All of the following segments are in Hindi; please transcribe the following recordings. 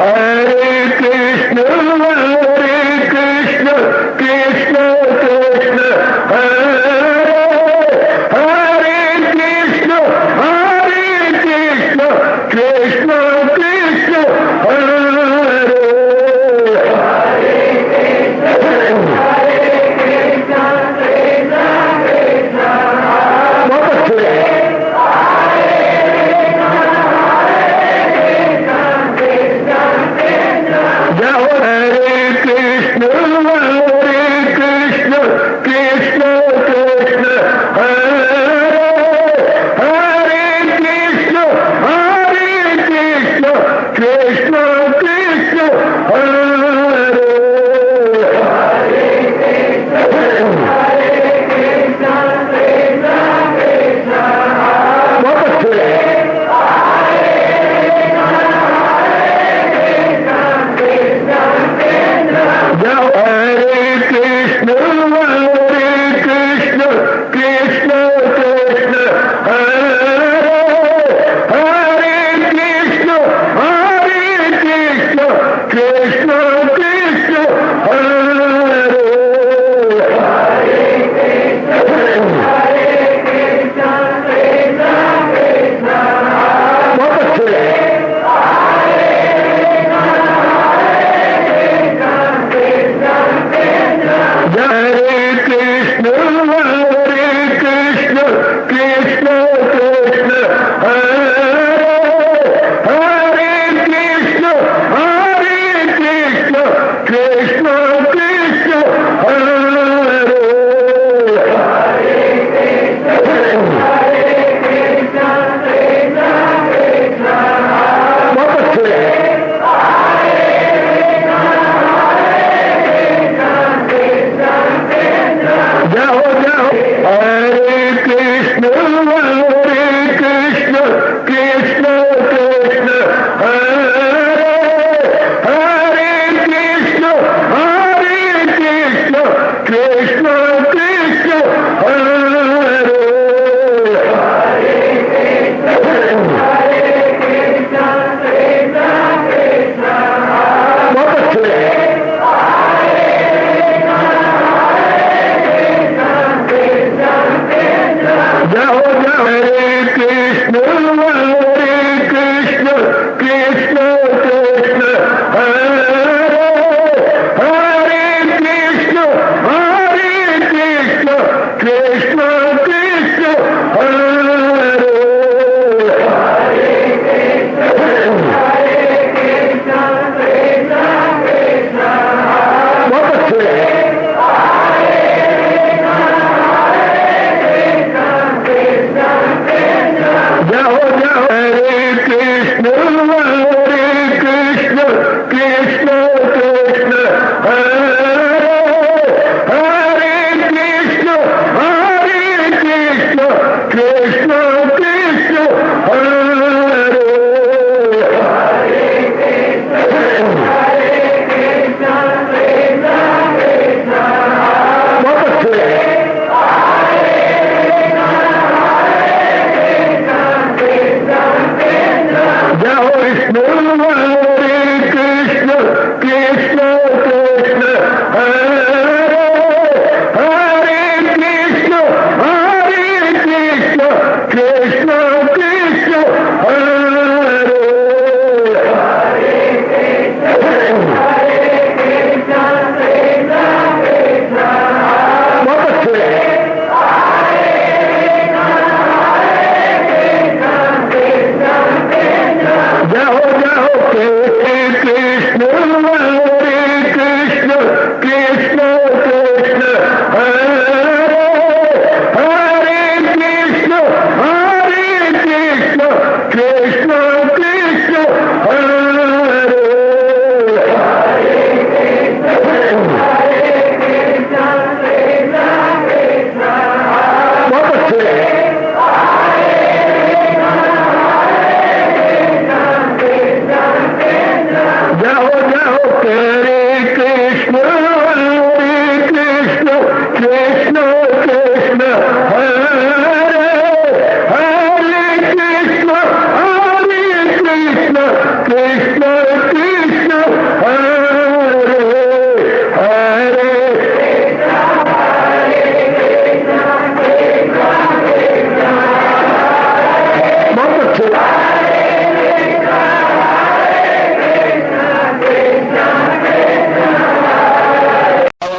Hare Krishna, Hare Krishna,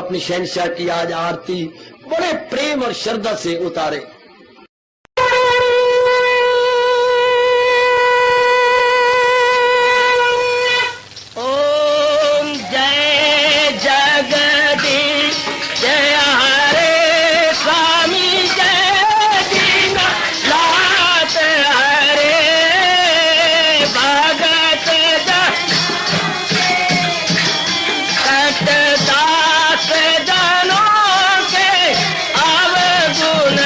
अपनी शहंशाह की आज आरती बड़े प्रेम और श्रद्धा से उतारे। ओम जय जगदीश जय हरे स्वामी जय दीनानाथ हरे भगत दास जनों के अवगुण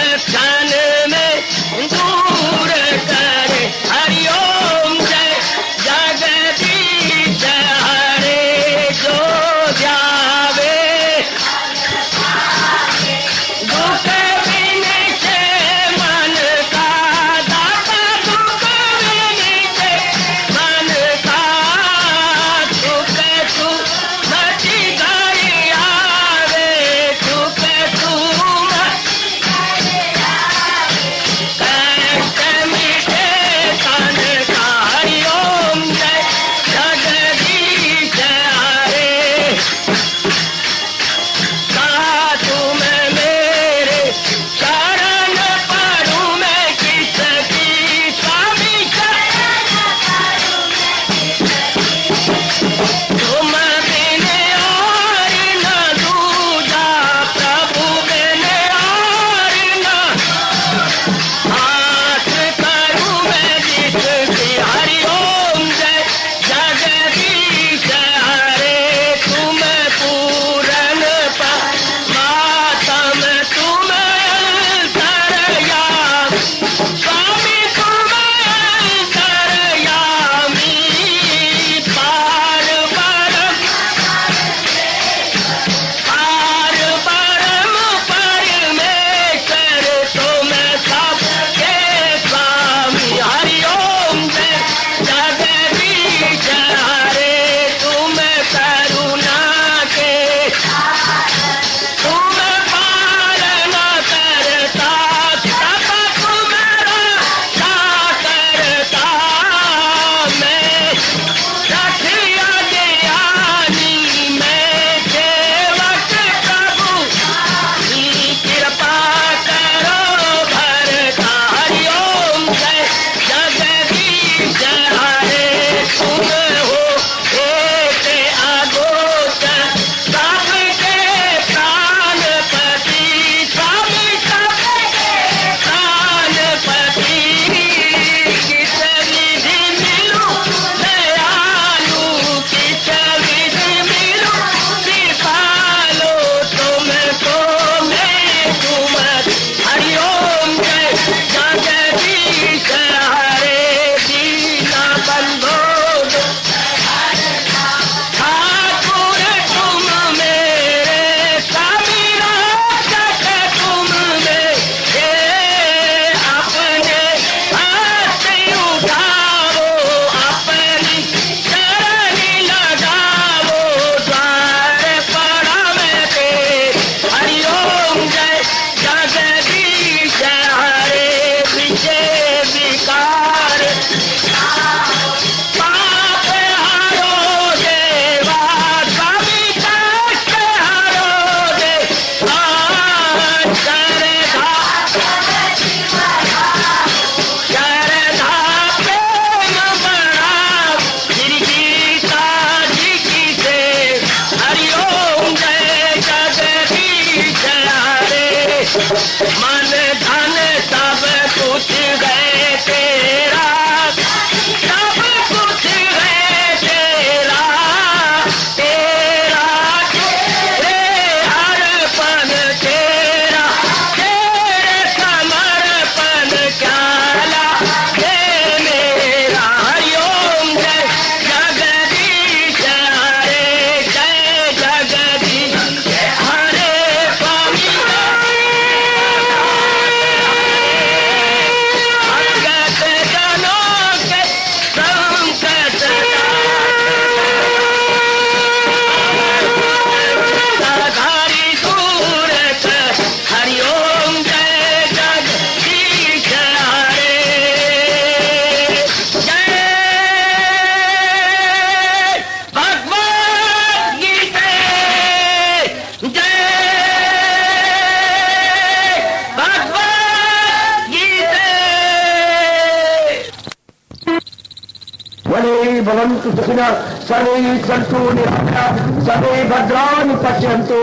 भवन्तु सुखिनः सर्वे सन्तु निरामयाः सर्वे भद्राणि पश्यन्तु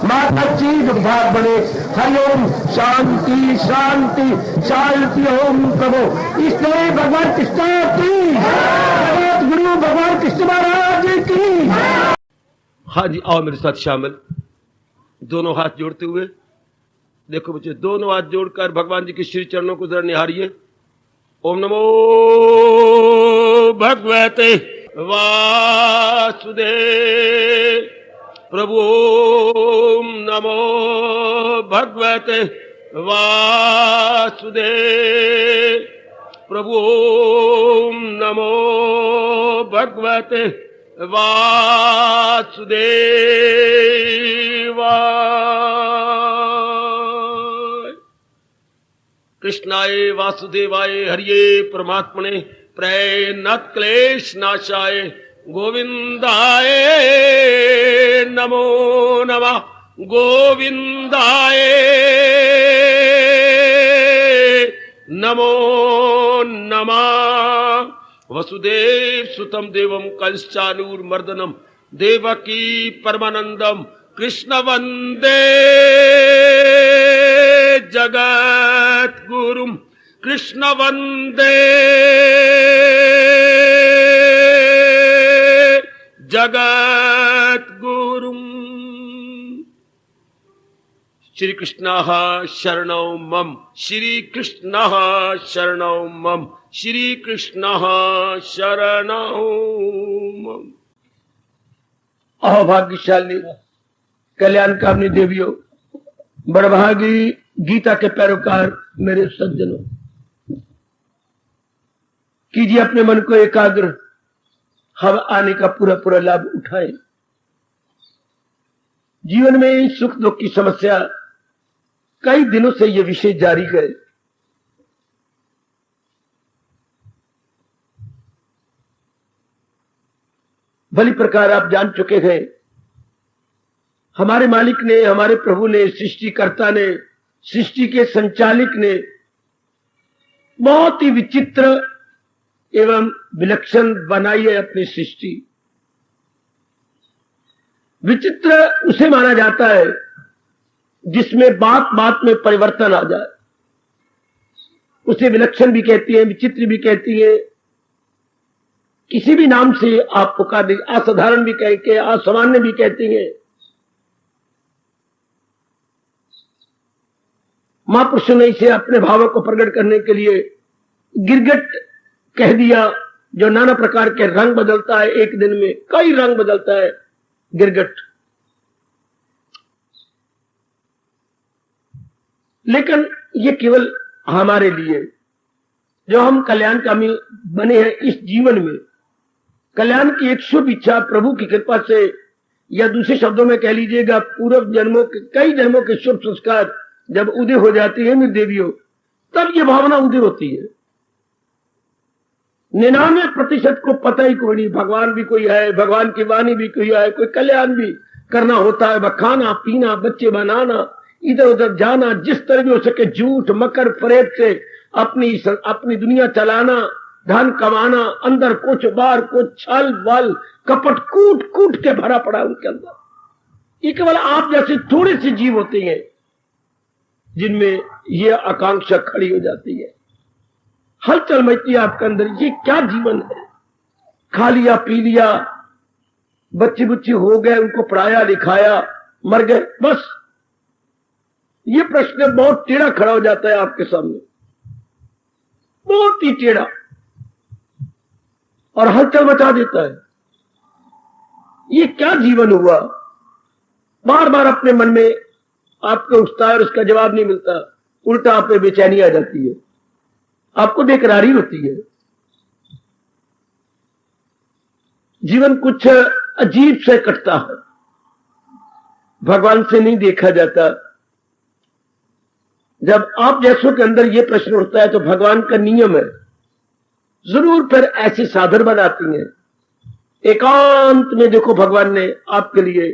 मा कश्चित् दुःखात् भवेत्। हरि ओम शांति शांति शांति। ओम प्रभु इसलिए भगवान कृष्ण की गुरु भगवान कृष्ण महाराज की। हाँ जी, आओ मेरे साथ शामिल, दोनों हाथ जोड़ते हुए। देखो बच्चे, दोनों हाथ जोड़कर भगवान जी के श्री चरणों को जरा निहारिए। ओम नमो भगवते वासुदेव प्रभु। ओम नमो भगवते वासुदेव प्रभु। ओम नमो भगवते वासुदेवाय। कृष्णाय वासुदेवाय हरिये परमात्मने प्रणत क्लेश नाशाय गोविंदाय नमो नमः। गोविंदाय नमो नमः। वसुदेव सुतम देवम कंसचानूरमर्दनम देवकी परमानंदम कृष्ण वंदे जगत गुरुम। कृष्ण वंदे जगत गुरुम। श्री कृष्ण शरणौ मम। श्री कृष्ण शरणौ मम। श्री कृष्ण शरणौ मम। अहोभाग्यशाली कल्याणकामिनी देवियों, बड़भागी गीता के पैरोकार मेरे सज्जनों, कीजिए अपने मन को एकाग्र, हम आने का पूरा पूरा लाभ उठाएं। जीवन में सुख दुख की समस्या कई दिनों से ये विषय जारी है। भली प्रकार आप जान चुके हैं, हमारे मालिक ने, हमारे प्रभु ने, सृष्टिकर्ता ने, सृष्टि के संचालक ने बहुत ही विचित्र एवं विलक्षण बनाई है अपनी सृष्टि। विचित्र उसे माना जाता है जिसमें बात बात में परिवर्तन आ जाए। उसे विलक्षण भी कहती है, विचित्र भी कहती है, किसी भी नाम से आप पुकार दे। असाधारण भी कह के, असामान्य भी कहती है। महापुरुषों ने इसे अपने भावों को प्रकट करने के लिए गिरगिट कह दिया, जो नाना प्रकार के रंग बदलता है। एक दिन में कई रंग बदलता है गिरगिट। लेकिन ये केवल हमारे लिए, जो हम कल्याणकामी बने हैं इस जीवन में, कल्याण की एक शुभ इच्छा प्रभु की कृपा से, या दूसरे शब्दों में कह लीजिएगा पूर्व जन्मों के, कई जन्मों के शुभ संस्कार जब उदय हो जाती है मेरी देवियों, तब ये भावना उदय होती है। 99% को पता ही कोई नहीं, भगवान भी कोई है, भगवान की वाणी भी कोई है, कोई कल्याण भी करना होता है। वह खाना पीना, बच्चे बनाना, इधर उधर जाना, जिस तरह भी हो सके झूठ मकर फरेब से अपनी दुनिया चलाना, धन कमाना, अंदर कुछ बाहर कुछ, छल बल कपट कूट कूट के भरा पड़ा उनके अंदर। ये केवल आप जैसे थोड़े से जीव होते हैं जिनमें यह आकांक्षा खड़ी हो जाती है, हलचल मचती है आपके अंदर। ये क्या जीवन है? खा लिया पी लिया, बच्चे बुच्चे हो गए, उनको पढ़ाया लिखाया, मर गए, बस। ये प्रश्न बहुत टेढ़ा खड़ा हो जाता है आपके सामने, बहुत ही टेढ़ा, और हलचल मचा देता है। ये क्या जीवन हुआ? बार बार अपने मन में आपको उठता है और उसका जवाब नहीं मिलता। उल्टा आप पे बेचैनी आ जाती है, आपको बेकरारी होती है। जीवन कुछ अजीब से कटता है, भगवान से नहीं देखा जाता। जब आप जैसों के अंदर यह प्रश्न उठता है तो भगवान का नियम है, जरूर फिर ऐसे साधन बनाती हैं। एकांत में देखो भगवान ने आपके लिए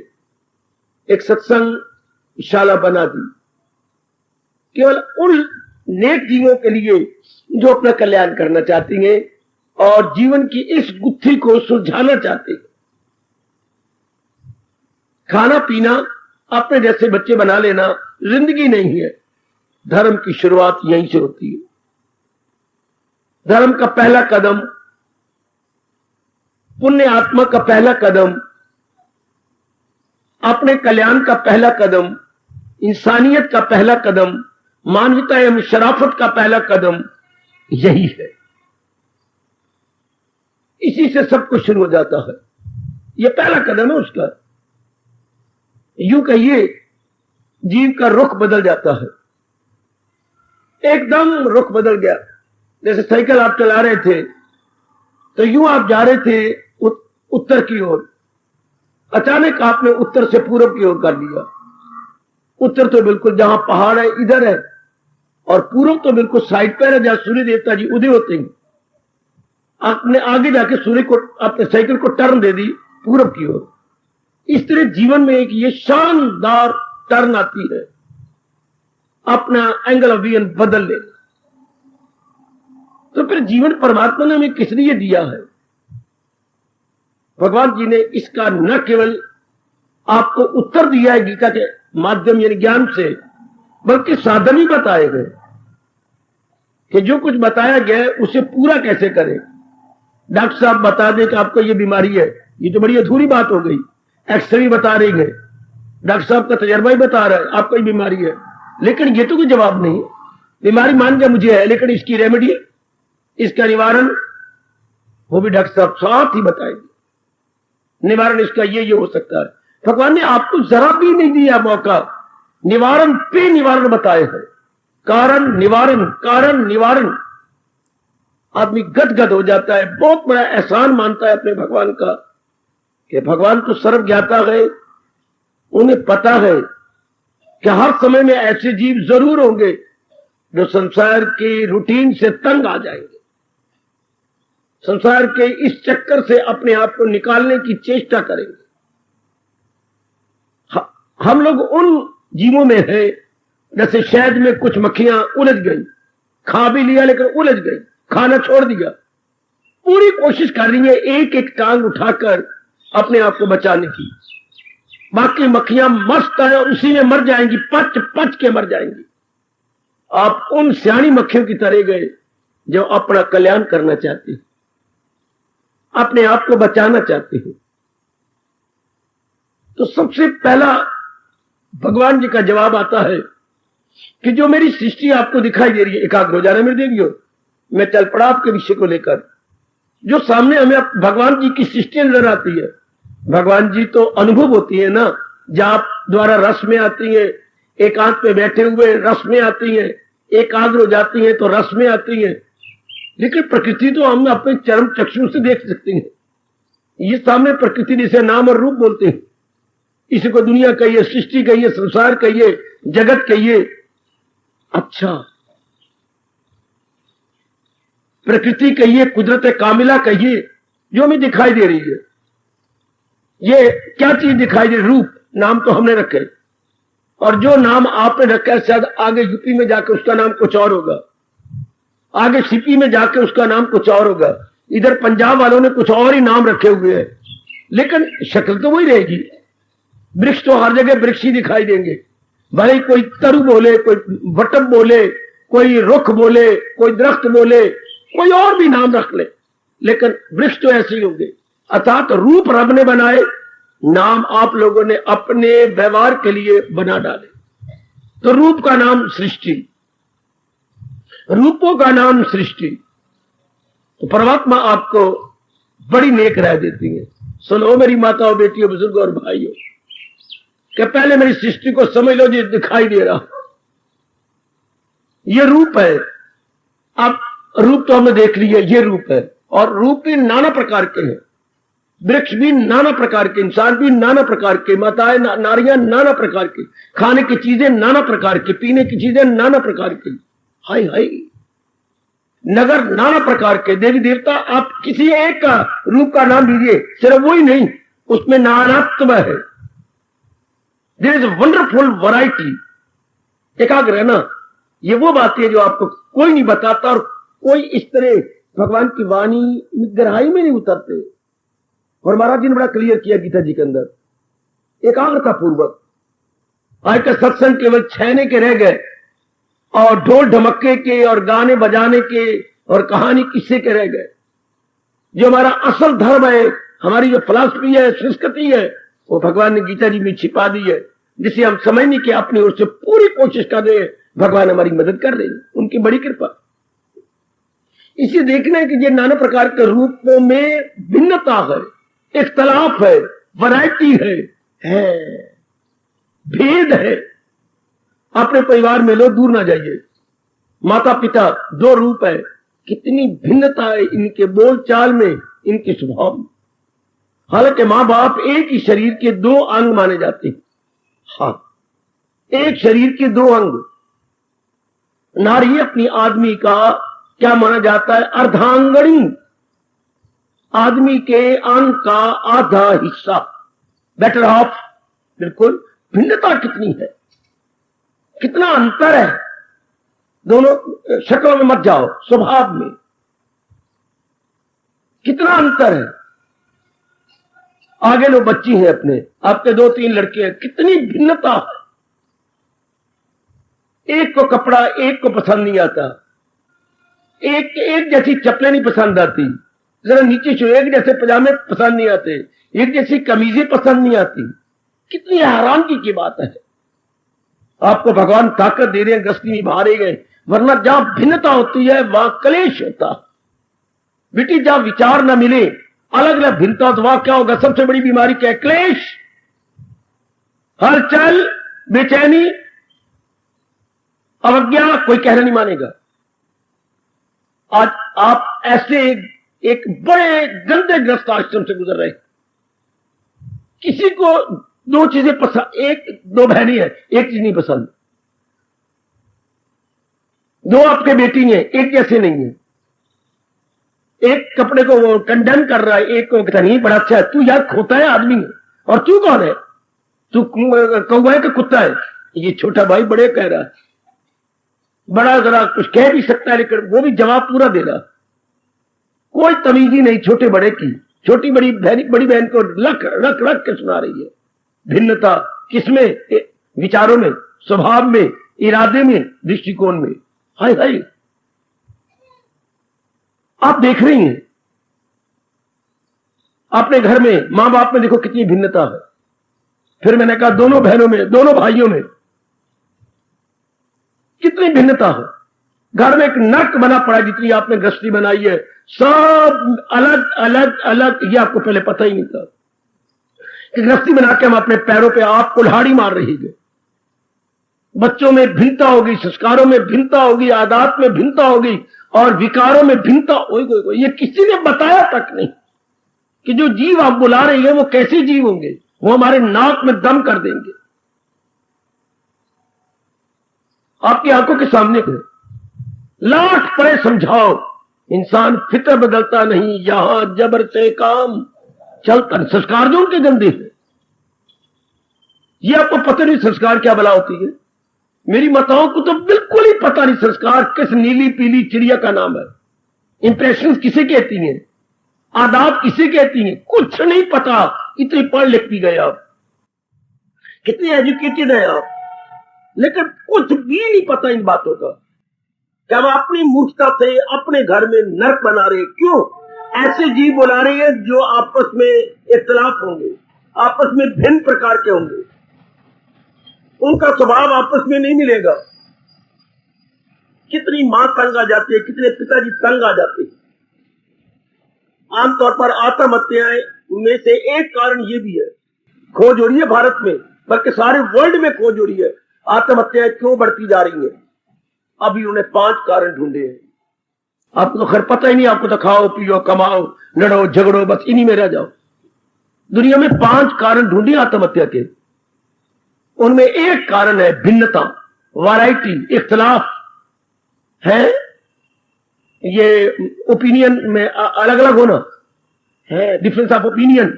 एक सत्संगशाला बना दी, केवल उन नेक जीवों के लिए जो अपना कल्याण करना चाहती हैं और जीवन की इस गुत्थी को सुलझाना चाहते हैं। खाना पीना, अपने जैसे बच्चे बना लेना जिंदगी नहीं है। धर्म की शुरुआत यहीं से होती है। धर्म का पहला कदम, पुण्य आत्मा का पहला कदम, अपने कल्याण का पहला कदम, इंसानियत का पहला कदम, मानवता एवं शराफत का पहला कदम यही है। इसी से सब कुछ शुरू हो जाता है। यह पहला कदम है उसका। यूं कहिए जीव का रुख बदल जाता है, एकदम रुख बदल गया। जैसे साइकिल आप चला रहे थे तो यूं आप जा रहे थे उत्तर की ओर, अचानक आपने उत्तर से पूरब की ओर कर लिया। उत्तर तो बिल्कुल जहां पहाड़ है इधर है, और पूरब तो बिल्कुल साइड पर है जहां सूर्य देवता जी उदय होते हैं। आपने आगे जाके सूर्य को, अपने साइकिल को टर्न दे दी पूरब की ओर। इस तरह जीवन में एक ये शानदार टर्न आती है, अपना एंगल ऑफ विजन बदल लेना। तो फिर जीवन परमात्मा ने हमें किस लिए दिया है? भगवान जी ने इसका न केवल आपको उत्तर दिया है गीता के माध्यम यानी ज्ञान से, बल्कि साधन भी बताए गए कि जो कुछ बताया गया है उसे पूरा कैसे करें। डॉक्टर साहब बता दें कि आपको ये बीमारी है, ये तो बड़ी अधूरी बात हो गई। एक्सरे बता रही है, डॉक्टर साहब का तजर्बा ही बता रहा है आपको ये बीमारी है, लेकिन ये तो कोई जवाब नहीं। बीमारी मान गया मुझे है, लेकिन इसकी रेमेडी, इसका निवारण, वो भी डॉक्टर साहब साथ ही बताएंगे। निवारण इसका ये हो सकता है। भगवान ने आपको जरा भी नहीं दिया मौका, निवारण पे निवारण बताए हैं। कारण निवारण, कारण निवारण। आदमी गदगद हो जाता है, बहुत बड़ा एहसान मानता है अपने भगवान का कि भगवान तो सर्व ज्ञाता है। उन्हें पता है कि हर समय में ऐसे जीव जरूर होंगे जो संसार की रूटीन से तंग आ जाएंगे, संसार के इस चक्कर से अपने आप को निकालने की चेष्टा करेंगे। हम लोग उन जीवों में हैं जैसे शहद में कुछ मक्खियां उलझ गई, खा भी लिया लेकिन उलझ गई, खाना छोड़ दिया, पूरी कोशिश कर रही है एक एक टांग उठाकर अपने आप को बचाने की। बाकी मक्खियां मस्त है और उसी में मर जाएंगी, पच पच के मर जाएंगी। आप उन सियाणी मक्खियों की तरह गए जो अपना कल्याण करना चाहते हैं, अपने आप को बचाना चाहते हैं। तो सबसे पहला भगवान जी का जवाब आता है कि जो मेरी सृष्टि आपको दिखाई दे रही है, एकाग्र हो जाना मेरे देवियों। मैं चल पड़ा आपके विषय को लेकर। जो सामने हमें भगवान जी की सृष्टि नजर आती है, भगवान जी तो अनुभव होती है ना, जाप द्वारा रस में आती है, एकांत पे बैठे हुए रस में आती है, एकाग्र हो जाती है तो रस में आती है। लेकिन प्रकृति तो हम अपने चरम चक्षु से देख सकते हैं। ये सामने प्रकृति जिसे नाम और रूप बोलते हैं, इसी को दुनिया कहिए, सृष्टि कहिए, संसार कहिए, जगत कहिए। अच्छा, प्रकृति कहिए, कुदरत कामिला कहिए, जो हमें दिखाई दे रही है। ये क्या चीज दिखाई दे? रूप। नाम तो हमने रखे, और जो नाम आपने रखा है शायद आगे यूपी में जाकर उसका नाम कुछ और होगा, आगे सीपी में जाकर उसका नाम कुछ और होगा, इधर पंजाब वालों ने कुछ और ही नाम रखे हुए हैं, लेकिन शक्ल तो वही रहेगी। वृक्ष तो हर जगह वृक्ष ही दिखाई देंगे, भले कोई तरु बोले, कोई वटक बोले, कोई रुख बोले, कोई दरख्त बोले, कोई और भी नाम रख ले, लेकिन वृक्ष तो ऐसे ही होंगे। अर्थात रूप रब ने बनाए, नाम आप लोगों ने अपने व्यवहार के लिए बना डाले। तो रूप का नाम सृष्टि, रूपों का नाम सृष्टि। तो परमात्मा आपको बड़ी नेक राय देती है। सुनो मेरी माताओं, बेटियों, बुजुर्गों और भाइयों, कि पहले मेरी सृष्टि को समझ लो जो दिखाई दे रहा, ये रूप है। अब रूप तो हमने देख लिया, ये रूप है, और रूप भी नाना प्रकार के हैं। वृक्ष भी नाना प्रकार के, इंसान भी नाना प्रकार के, माताएं नारियां नाना प्रकार की, खाने की चीजें नाना प्रकार की, पीने की चीजें नाना प्रकार की, हाय हाय, नगर नाना प्रकार के, देवी देवता। आप किसी एक का रूप का नाम लीजिए, सिर्फ वही नहीं, उसमें नानात्व है। There is wonderful variety. एकाग्र है ना, ये वो बात है जो आपको कोई नहीं बताता, और कोई इस तरह भगवान की वाणी में गहराई में नहीं उतरते। और महाराज जी ने बड़ा क्लियर किया गीता जी के अंदर एकाग्रता पूर्वक। आज का सत्संग केवल छैने के रह गए और ढोल ढमक्के के और गाने बजाने के और कहानी किस्से के रह गए। जो हमारा असल धर्म है, हमारी जो फिलॉसफी है, संस्कृति है, वो भगवान ने गीता जी में छिपा दी है, जिसे हम समझने की अपनी ओर से पूरी कोशिश कर रहे हैं। भगवान हमारी मदद कर रहे हैं, उनकी बड़ी कृपा। इसे देखना है कि ये नाना प्रकार के रूपों में भिन्नता है, इख्तलाफ है, वैरायटी है, भेद है। अपने परिवार में लो, दूर ना जाइए। माता पिता दो रूप है, कितनी भिन्नता है इनके बोलचाल में, इनके स्वभाव में। हालांकि मां बाप एक ही शरीर के दो अंग माने जाते हैं। हाँ, एक शरीर के दो अंग। नारी अपनी आदमी का क्या माना जाता है? अर्धांगनी, आदमी के अंग का आधा हिस्सा, बेटर हाफ। बिल्कुल भिन्नता कितनी है, कितना अंतर है। दोनों शक्लों में मत जाओ, स्वभाव में कितना अंतर है। आगे लोग बच्ची हैं अपने, आपके 2-3 लड़के हैं, कितनी भिन्नता है। एक को कपड़ा एक को पसंद नहीं आता, एक जैसी चप्पलें नहीं पसंद आती, जरा नीचे से एक जैसे पजामे पसंद नहीं आते, एक जैसी कमीजें पसंद नहीं आती। कितनी हैरानगी की बात है। आपको भगवान ताकत दे रहे हैं, गृहस्थी निभा रहे गए, वरना जहां भिन्नता होती है वहां कलेश होता। बेटी जहां विचार ना मिले, अलग अलग भिन्नता, तो वहां क्या होगा? सबसे बड़ी बीमारी क्या है? क्लेश, हलचल, बेचैनी, अवज्ञा। कोई कहना नहीं मानेगा। आज आप ऐसे एक बड़े गंदे ग्रस्त आश्रम से गुजर रहे, किसी को दो चीजें पसंद, एक दो बहनें हैं, एक चीज नहीं पसंद। दो आपके बेटी हैं, एक जैसे नहीं है। एक कपड़े को वो कंडेम कर रहा है, एक को कहता नहीं बड़ा अच्छा है। तू यार खोता है आदमी है, और तू कौन है? तू कौवा है कि कुत्ता है? ये छोटा भाई बड़े कह रहा है, बड़ा जरा कुछ कह भी सकता है, लेकिन वो भी जवाब पूरा दे रहा। कोई तमीज ही नहीं छोटे बड़े की। छोटी बड़ी बहन को रख रख रख के सुना रही है। भिन्नता किसमें? विचारों में, स्वभाव में, इरादे में, दृष्टिकोण में। हाय हाय, आप देख रही हैं अपने घर में, मां बाप में देखो कितनी भिन्नता है। फिर मैंने कहा दोनों बहनों में, दोनों भाइयों में कितनी भिन्नता है। घर में एक नर्क बना पड़ा, जितनी आपने गृहस्थी बनाई है, सब अलग अलग अलग। ये आपको पहले पता ही नहीं था कि गृहस्थी बना के हम अपने पैरों पे आप कुल्हाड़ी मार रही है। बच्चों में भिन्नता होगी, संस्कारों में भिन्नता होगी, आदत में भिन्नता होगी, और विकारों में भिन्नता। ये किसी ने बताया तक नहीं कि जो जीव आप बुला रही है वो कैसे जीव होंगे। वो हमारे नाक में दम कर देंगे। आपकी आंखों के सामने है, लाख पड़े समझाओ, इंसान फित्र बदलता नहीं, यहां जबर से काम चलता। संस्कार जो उनके गंदे हैं, ये आपको पता नहीं संस्कार क्या भला होती है। मेरी माताओं को तो बिल्कुल ही पता नहीं संस्कार किस नीली पीली चिड़िया का नाम है, इंप्रेशन किसे कहती हैं, आदाब किसे कहती हैं, कुछ नहीं पता। इतनी पढ़ लिख भी गए आप, कितने एजुकेटेड है आप, लेकिन कुछ भी नहीं पता इन बातों का। क्या हम अपनी मूर्खता से अपने घर में नर्क बना रहे? क्यों? ऐसे जीव बुला रहे हैं जो आपस में इख्तलाफ होंगे, आपस में भिन्न प्रकार के होंगे, उनका स्वभाव आपस में नहीं मिलेगा। कितनी मां तंग आ जाती है, कितने पिताजी तंग आ जाते हैं। आमतौर पर आत्महत्याएं में से एक कारण ये भी है, खोज हो रही है भारत में, बल्कि सारे वर्ल्ड में खोज हो रही है, आत्महत्याएं क्यों बढ़ती जा रही हैं। अभी उन्होंने 5 कारण ढूंढे हैं। आपको तो खैर पता ही नहीं, आपको तो खाओ पियो कमाओ लड़ो झगड़ो, बस इन्हीं में रह जाओ। दुनिया में 5 कारण ढूंढे आत्महत्या के। उनमें एक कारण है भिन्नता, वैरायटी, इख्तलाफ है। ये ओपिनियन में अलग अलग होना है, डिफरेंस ऑफ ओपिनियन।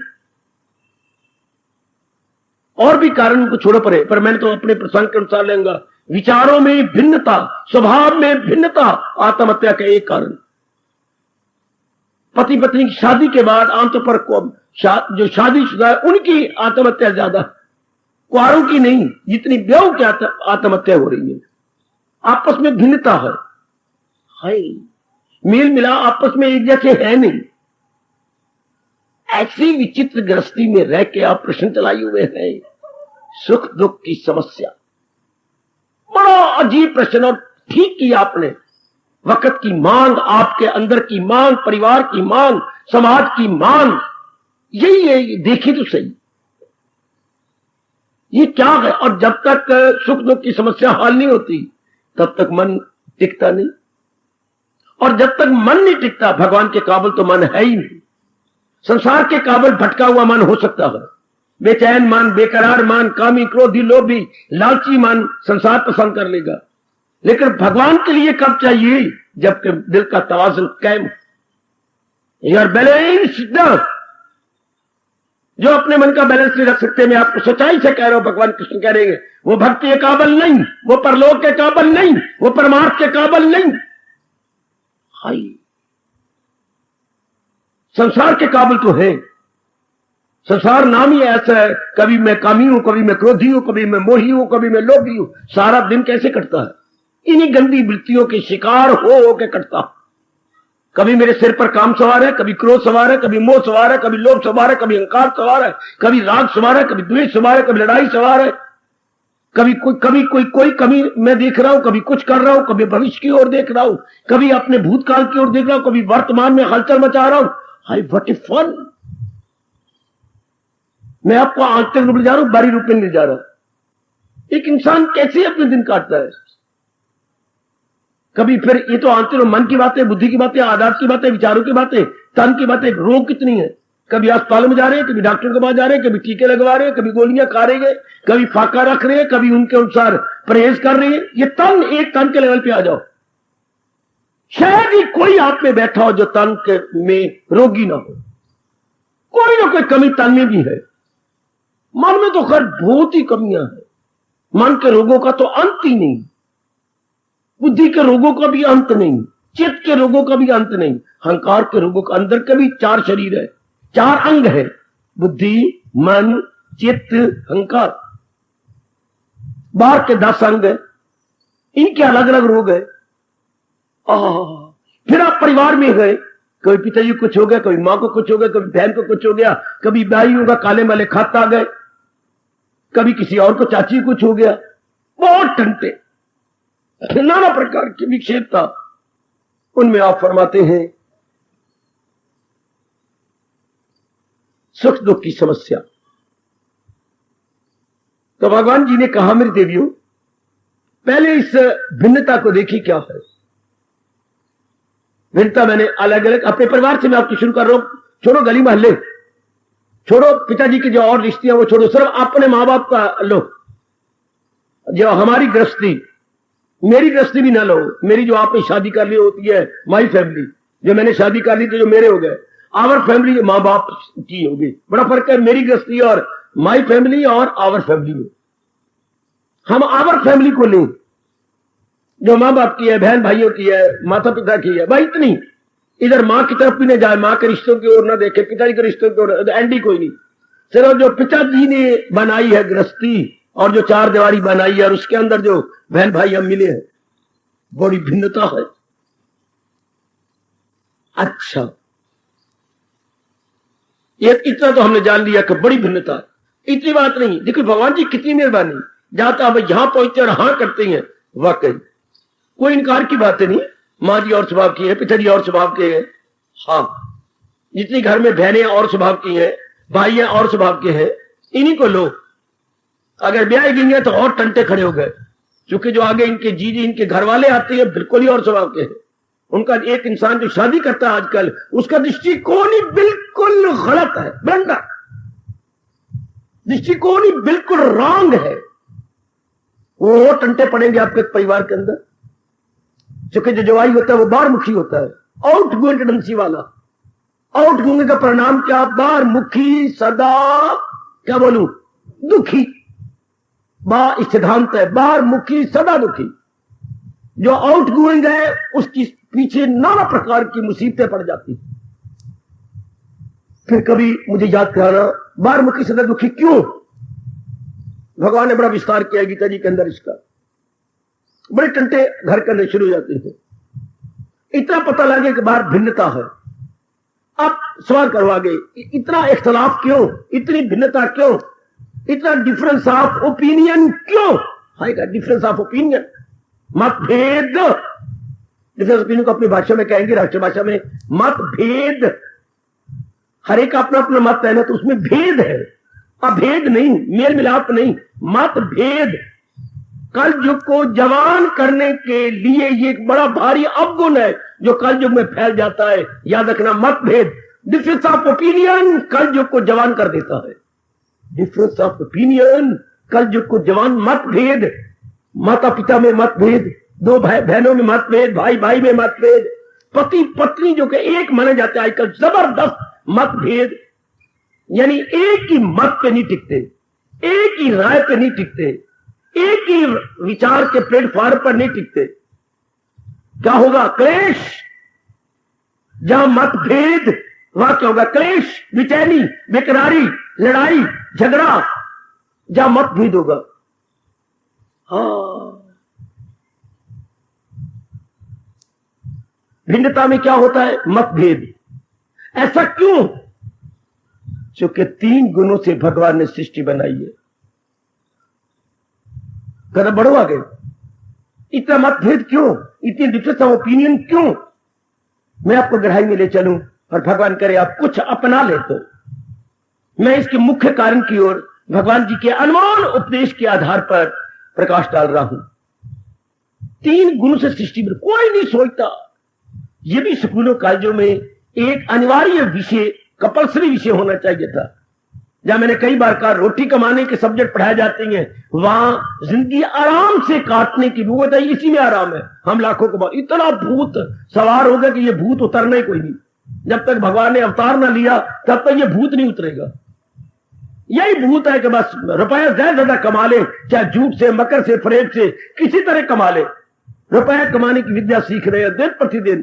और भी कारण को छोड़ो परे, पर मैंने तो अपने प्रसंग के अनुसार लेंगे। विचारों में भिन्नता, स्वभाव में भिन्नता, आत्महत्या का एक कारण। पति पत्नी की शादी के बाद आमतौर पर जो शादीशुदा है उनकी आत्महत्या ज्यादा, कुआरों की नहीं, जितनी ब्याह की आत्महत्या हो रही है। आपस में भिन्नता है, हाय मेल मिला आपस में एक जैसे है नहीं। ऐसी विचित्र गृहस्थी में रह के आप प्रश्न चलाए हुए हैं, सुख दुख की समस्या, बड़ा अजीब प्रश्न। और ठीक किया आपने, वक्त की मांग, आपके अंदर की मांग, परिवार की मांग, समाज की मांग, यही है। देखिए तो सही ये क्या है। और जब तक सुख दुख की समस्या हल नहीं होती तब तक मन टिकता नहीं, और जब तक मन नहीं टिकता, भगवान के काबिल तो मन है ही नहीं। संसार के काबिल भटका हुआ मन हो सकता है, बेचैन मन, बेकरार मन, कामी, क्रोधी, लोभी, लालची मन संसार पसंद कर लेगा। लेकिन भगवान के लिए कब चाहिए? जबकि दिल का तवाज़ुन कायम, यार बैलेंस। जो अपने मन का बैलेंस नहीं रख सकते, मैं आपको सच्चाई से कह रहा हूं, भगवान कृष्ण कह रहे हैं वो भक्ति के काबिल नहीं, वो परलोक के काबिल नहीं, वो परमार्थ के काबिल नहीं। हाय संसार के काबिल तो है। संसार नाम ही ऐसा है, कभी मैं कामी हूं, कभी मैं क्रोधी हूं, कभी मैं मोही हूं, कभी मैं लोभी हूं। सारा दिन कैसे कटता है? इन्हीं गंदी वृत्तियों के शिकार हो के कटता। कभी मेरे सिर पर काम सवार है, कभी क्रोध सवार है, कभी मोह सवार है, कभी लोभ सवार है, कभी अहंकार सवार है, कभी राग सवार है, कभी द्वेष सवार है, कभी लड़ाई सवार है, कभी कोई कमी मैं देख रहा हूं, कभी कुछ कर रहा हूं, कभी भविष्य की ओर देख रहा हूं, कभी अपने भूतकाल की ओर देख रहा हूं, कभी वर्तमान में हलचल मचा रहा हूं। Hi what a fun. मैं आपको आज तक ले जा रहा हूं, बारी रूप में ले जा रहा हूं। एक इंसान कैसे अपने दिन काटता है? कभी फिर ये तो आंतरिक मन की बातें, बुद्धि की बातें, आदत की बातें, विचारों की बातें, तन की बातें। रोग कितनी है, कभी अस्पताल में जा रहे हैं, कभी डॉक्टर के पास जा रहे हैं, कभी टीके लगवा रहे हैं, कभी गोलियां खा रहे हैं, कभी फाका रख रहे हैं, कभी उनके अनुसार परहेज कर रहे हैं। ये तन, एक तन के लेवल पे आ जाओ, शायद ही कोई आप में बैठा हो जो तन के में रोगी ना हो। कोई ना कोई कमी तन में भी है। मन में तो खैर बहुत ही कमियां हैं। मन के रोगों का तो अंत ही नहीं, बुद्धि के रोगों का भी अंत नहीं, चित्त के रोगों का भी अंत नहीं, अहंकार के रोगों का। अंदर के भी 4 शरीर है, 4 अंग है, बुद्धि, मन, चित्त, अहंकार। बाहर के 10 अंग है, इनके अलग अलग रोग है। फिर आप परिवार में गए, कभी पिताजी को कुछ हो गया, कभी मां को कुछ हो गया, कभी बहन को कुछ हो गया, कभी भाई होगा काले माले खात आ गए, कभी किसी और को चाची को कुछ हो गया। बहुत टंटे, नाना प्रकार की विक्षेपता। उनमें आप फरमाते हैं सुख दुख की समस्या। तो भगवान जी ने कहा मेरी देवियों, पहले इस भिन्नता को देखी क्या है। भिन्नता मैंने अलग अलग अपने परिवार से मैं आपकी शुरू कर रहा हूं। छोड़ो गली मोहल्ले, छोड़ो पिताजी की जो और रिश्तियां वो छोड़ो, सिर्फ अपने मां बाप का लो। जो हमारी गृहस्थी, मेरी गृहस्थी भी ना लो, मेरी जो आपने शादी कर ली होती है माई फैमिली, जो मैंने शादी कर ली तो जो मेरे हो गए, आवर फैमिली मां बाप की होगी। बड़ा फर्क है मेरी गृहस्थी और माई फैमिली और आवर फैमिली में। हम आवर फैमिली को लें जो मां बाप की है, बहन भाइयों की है, माता पिता की है। भाई इतनी इधर मां की तरफ भी नहीं जाए, मां के रिश्तों की ओर ना देखे, पिताजी के रिश्तों की ओर एंडी कोई नहीं। सिर्फ जो पिताजी ने बनाई है गृहस्थी और जो 4 दीवारी बनाई है और उसके अंदर जो बहन भाई हम मिले हैं, बड़ी भिन्नता है। अच्छा, ये इतना तो हमने जान लिया कि बड़ी भिन्नता है। इतनी बात नहीं, देखो भगवान जी कितनी मेहरबानी, जाता अब यहां पहुंचते और हाँ करते हैं। वाकई कोई इनकार की बात नहीं। माँ जी और स्वभाव की है, पिताजी और स्वभाव के हैं। हाँ, जितनी घर में बहनें और स्वभाव की हैं, भाइयां और स्वभाव के हैं, इन्हीं को लो। अगर ब्याह गई है तो और टंटे खड़े हो गए, क्योंकि जो आगे इनके जीजी, इनके घर वाले आते हैं बिल्कुल ही और स्वभाव के हैं। उनका एक इंसान जो शादी करता है आजकल, उसका दृष्टिकोण ही बिल्कुल गलत है, ब्लंडर दृष्टिकोण ही बिल्कुल रॉन्ग है। वो टंटे पड़ेंगे आपके परिवार के अंदर, क्योंकि जो जवाई होता है वो बाहर मुखी होता है, आउट गोइंग टेंडेंसी वाला। आउट गोइंग का परिणाम क्या? बाहर मुखी, सदा क्या बोलूं, दुखी। सिद्धांत है बाहर मुखी सदा दुखी। जो आउट गोइंग है उसकी पीछे नाना प्रकार की मुसीबतें पड़ जाती। फिर कभी मुझे याद कराना बार मुखी सदा दुखी क्यों। भगवान ने बड़ा विस्तार किया गीता जी के अंदर इसका, बड़े टंटे घर करने शुरू हो जाते हैं। इतना पता लगे कि बाहर भिन्नता है। आप सवाल करवागे इतना इख्तलाफ क्यों, इतनी भिन्नता क्यों, इतना डिफरेंस ऑफ ओपिनियन क्यों आएगा। डिफरेंस ऑफ ओपिनियन, मतभेद। डिफरेंस ओपिनियन को अपनी भाषा में कहेंगे, राष्ट्रभाषा में मतभेद। हर एक अपना अपना मत है ना, तो उसमें भेद है, अभेद नहीं, मेल मिलाप नहीं, मतभेद। कल युग को जवान करने के लिए ये एक बड़ा भारी अवगुण है जो कल युग में फैल जाता है। याद रखना, मतभेद, डिफरेंस ऑफ ओपिनियन कल युग को जवान कर देता है। डिफरेंस ऑफ ओपिनियन कल युग को जवान। मतभेद, माता पिता में मतभेद, दो भाई बहनों में मतभेद, भाई भाई में मतभेद, पति पत्नी जो कि एक माने जाते हैं आजकल, जबरदस्त मतभेद। यानी एक ही मत पे नहीं टिकते, एक ही राय पे नहीं टिकते, एक ही विचार के प्लेटफॉर्म पर नहीं टिकते। क्या होगा? क्लेश। जहां मतभेद वहां क्या होगा? क्लेश, बेचैनी, बेकरारी, लड़ाई, झगड़ा। जहां मतभेद होगा, हाँ, भिन्नता में क्या होता है? मतभेद। ऐसा क्यों? क्योंकि 3 गुणों से भगवान ने सृष्टि बनाई है। कदम बढ़ो आगे। इतना मतभेद क्यों, इतनी डिफरेंस ऑफ ओपिनियन क्यों? मैं आपको गहराई में ले चलूं और भगवान करे आप कुछ अपना ले तो मैं इसके मुख्य कारण की ओर भगवान जी के अनमोल उपदेश के आधार पर प्रकाश डाल रहा हूं। 3 गुणों से सृष्टि में कोई नहीं सोचता। यह भी स्कूलों कॉलेजों में एक अनिवार्य विषय, कंपल्सरी विषय होना चाहिए था। जहां मैंने कई बार कहा रोटी कमाने के सब्जेक्ट पढ़ाए जाते हैं, वहां जिंदगी आराम से काटने की वो बताइए, इसी में आराम है। हम लाखों को इतना भूत सवार हो गया कि ये भूत उतरना ही कोई नहीं। जब तक भगवान ने अवतार ना लिया तब तक ये भूत नहीं उतरेगा। यही भूत है कि बस रुपया ज्यादा कमा ले, चाहे झूठ से, मकर से, फरेब से, किसी तरह कमा ले। रुपया कमाने की विद्या सीख रहे हैं दिन प्रतिदिन,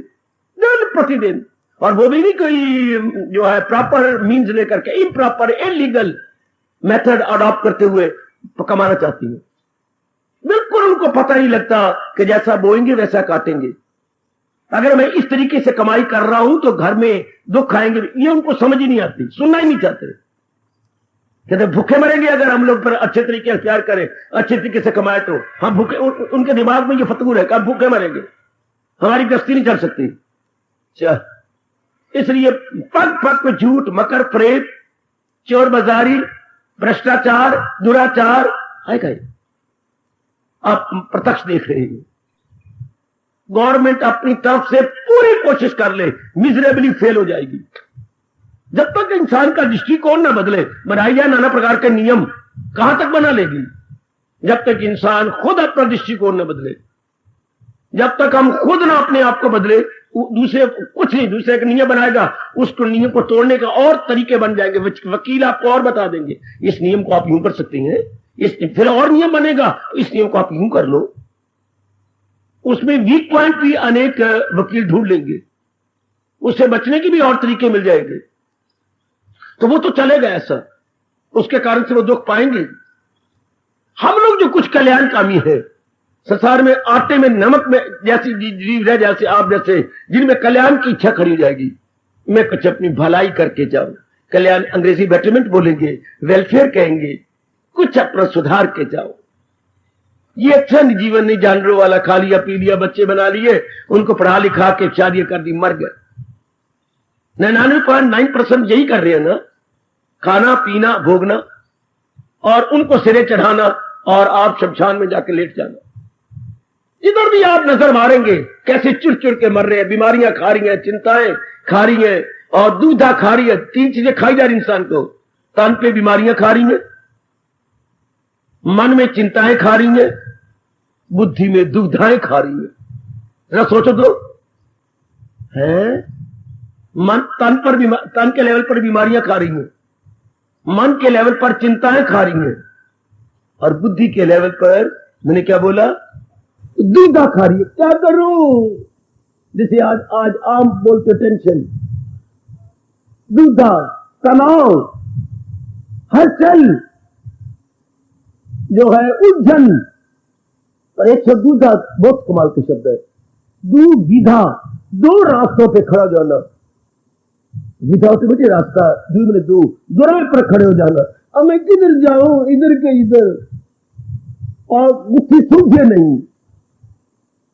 दिन प्रतिदिन। और वो भी नहीं कोई जो है प्रॉपर मीन्स लेकर के, इम्प्रॉपर इलीगल मेथड अडॉप्ट करते हुए कमाना चाहती है। बिल्कुल उनको पता नहीं लगता कि जैसा बोएंगे वैसा काटेंगे। अगर मैं इस तरीके से कमाई कर रहा हूं तो घर में दुख आएंगे, ये उनको समझ ही नहीं आती, सुनना ही नहीं चाहते। कहते भूखे मरेंगे अगर हम लोग पर अच्छे तरीके से प्यार करें, अच्छे तरीके से कमाए तो हम भूखे। उनके दिमाग में ये फतूर है कि हम भूखे मरेंगे, हमारी गृहस्थी नहीं चल सकती। इसलिए पग पग पे झूठ, मकर, फरेब, चोर बाजारी, भ्रष्टाचार, दुराचार आएगा। आप प्रत्यक्ष देख रहे हैं। गवर्नमेंट अपनी तरफ से पूरी कोशिश कर ले, मिजरेबली फेल हो जाएगी। जब तक इंसान का दृष्टिकोण ना बदले, बनाई जाए नाना प्रकार के नियम, कहां तक बना लेगी? जब तक इंसान खुद अपना दृष्टिकोण न बदले, जब तक हम खुद ना अपने आप को बदले, दूसरे कुछ नहीं, दूसरे का नियम बनाएगा, उसको नियम को तोड़ने का और तरीके बन जाएंगे। वकील आपको और बता देंगे, इस नियम को आप यूं कर सकते हैं, फिर और नियम बनेगा, इस नियम को आप यूं कर लो। उसमें वीक पॉइंट भी अनेक वकील ढूंढ लेंगे, उससे बचने की भी और तरीके मिल जाएंगे। तो वो तो चलेगा ऐसा, उसके कारण से वो दुख पाएंगे। हम लोग जो कुछ कल्याणकामी है संसार में, आटे में नमक में जैसी जीव है, जैसे आप जैसे, जिनमें कल्याण की इच्छा खड़ी जाएगी, मैं कुछ अपनी भलाई करके जाऊं। कल्याण अंग्रेजी बेटरमेंट बोलेंगे, वेलफेयर कहेंगे, कुछ अपना सुधार के जाओ। ये अच्छा नहीं जीवन, नहीं जानवरों वाला, खा लिया पी लिया, बच्चे बना लिए, उनको पढ़ा लिखा के शादी कर दी, मर गए। 99.9% यही कर रहे हैं ना, खाना पीना भोगना और उनको सिरे चढ़ाना और आप शमशान में जाके लेट जाना। इधर भी आप नजर मारेंगे कैसे चुर चुर के मर रहे हैं, बीमारियां खा रही हैं, चिंताएं खा रही हैं और दूधा खा रही है। 3 चीजें खाई जा रही इंसान को, तन पे बीमारियां खा रही हैं, मन में चिंताएं खा रही हैं, बुद्धि में दुविधाएं खा रही है। जरा सोचो तो, है मन तन के लेवल पर बीमारियां खा रही हैं, मन के लेवल पर चिंताएं खा रही हैं और बुद्धि के लेवल पर मैंने क्या बोला, दुविधा खा रही है। क्या करूं? जैसे आज आम बोलते टेंशन, दुविधा, तनाव, हलचल जो है, उलझन। और एक शब्द दूसरा बहुत कमाल के शब्द है, दुविधा, दो रास्तों पे खड़ा हो जाना। विधा होते बेटे रास्ता, दो राह पर खड़े हो जाना। अब मैं किधर जाऊं, इधर के इधर, और मुट्ठी सूझे नहीं।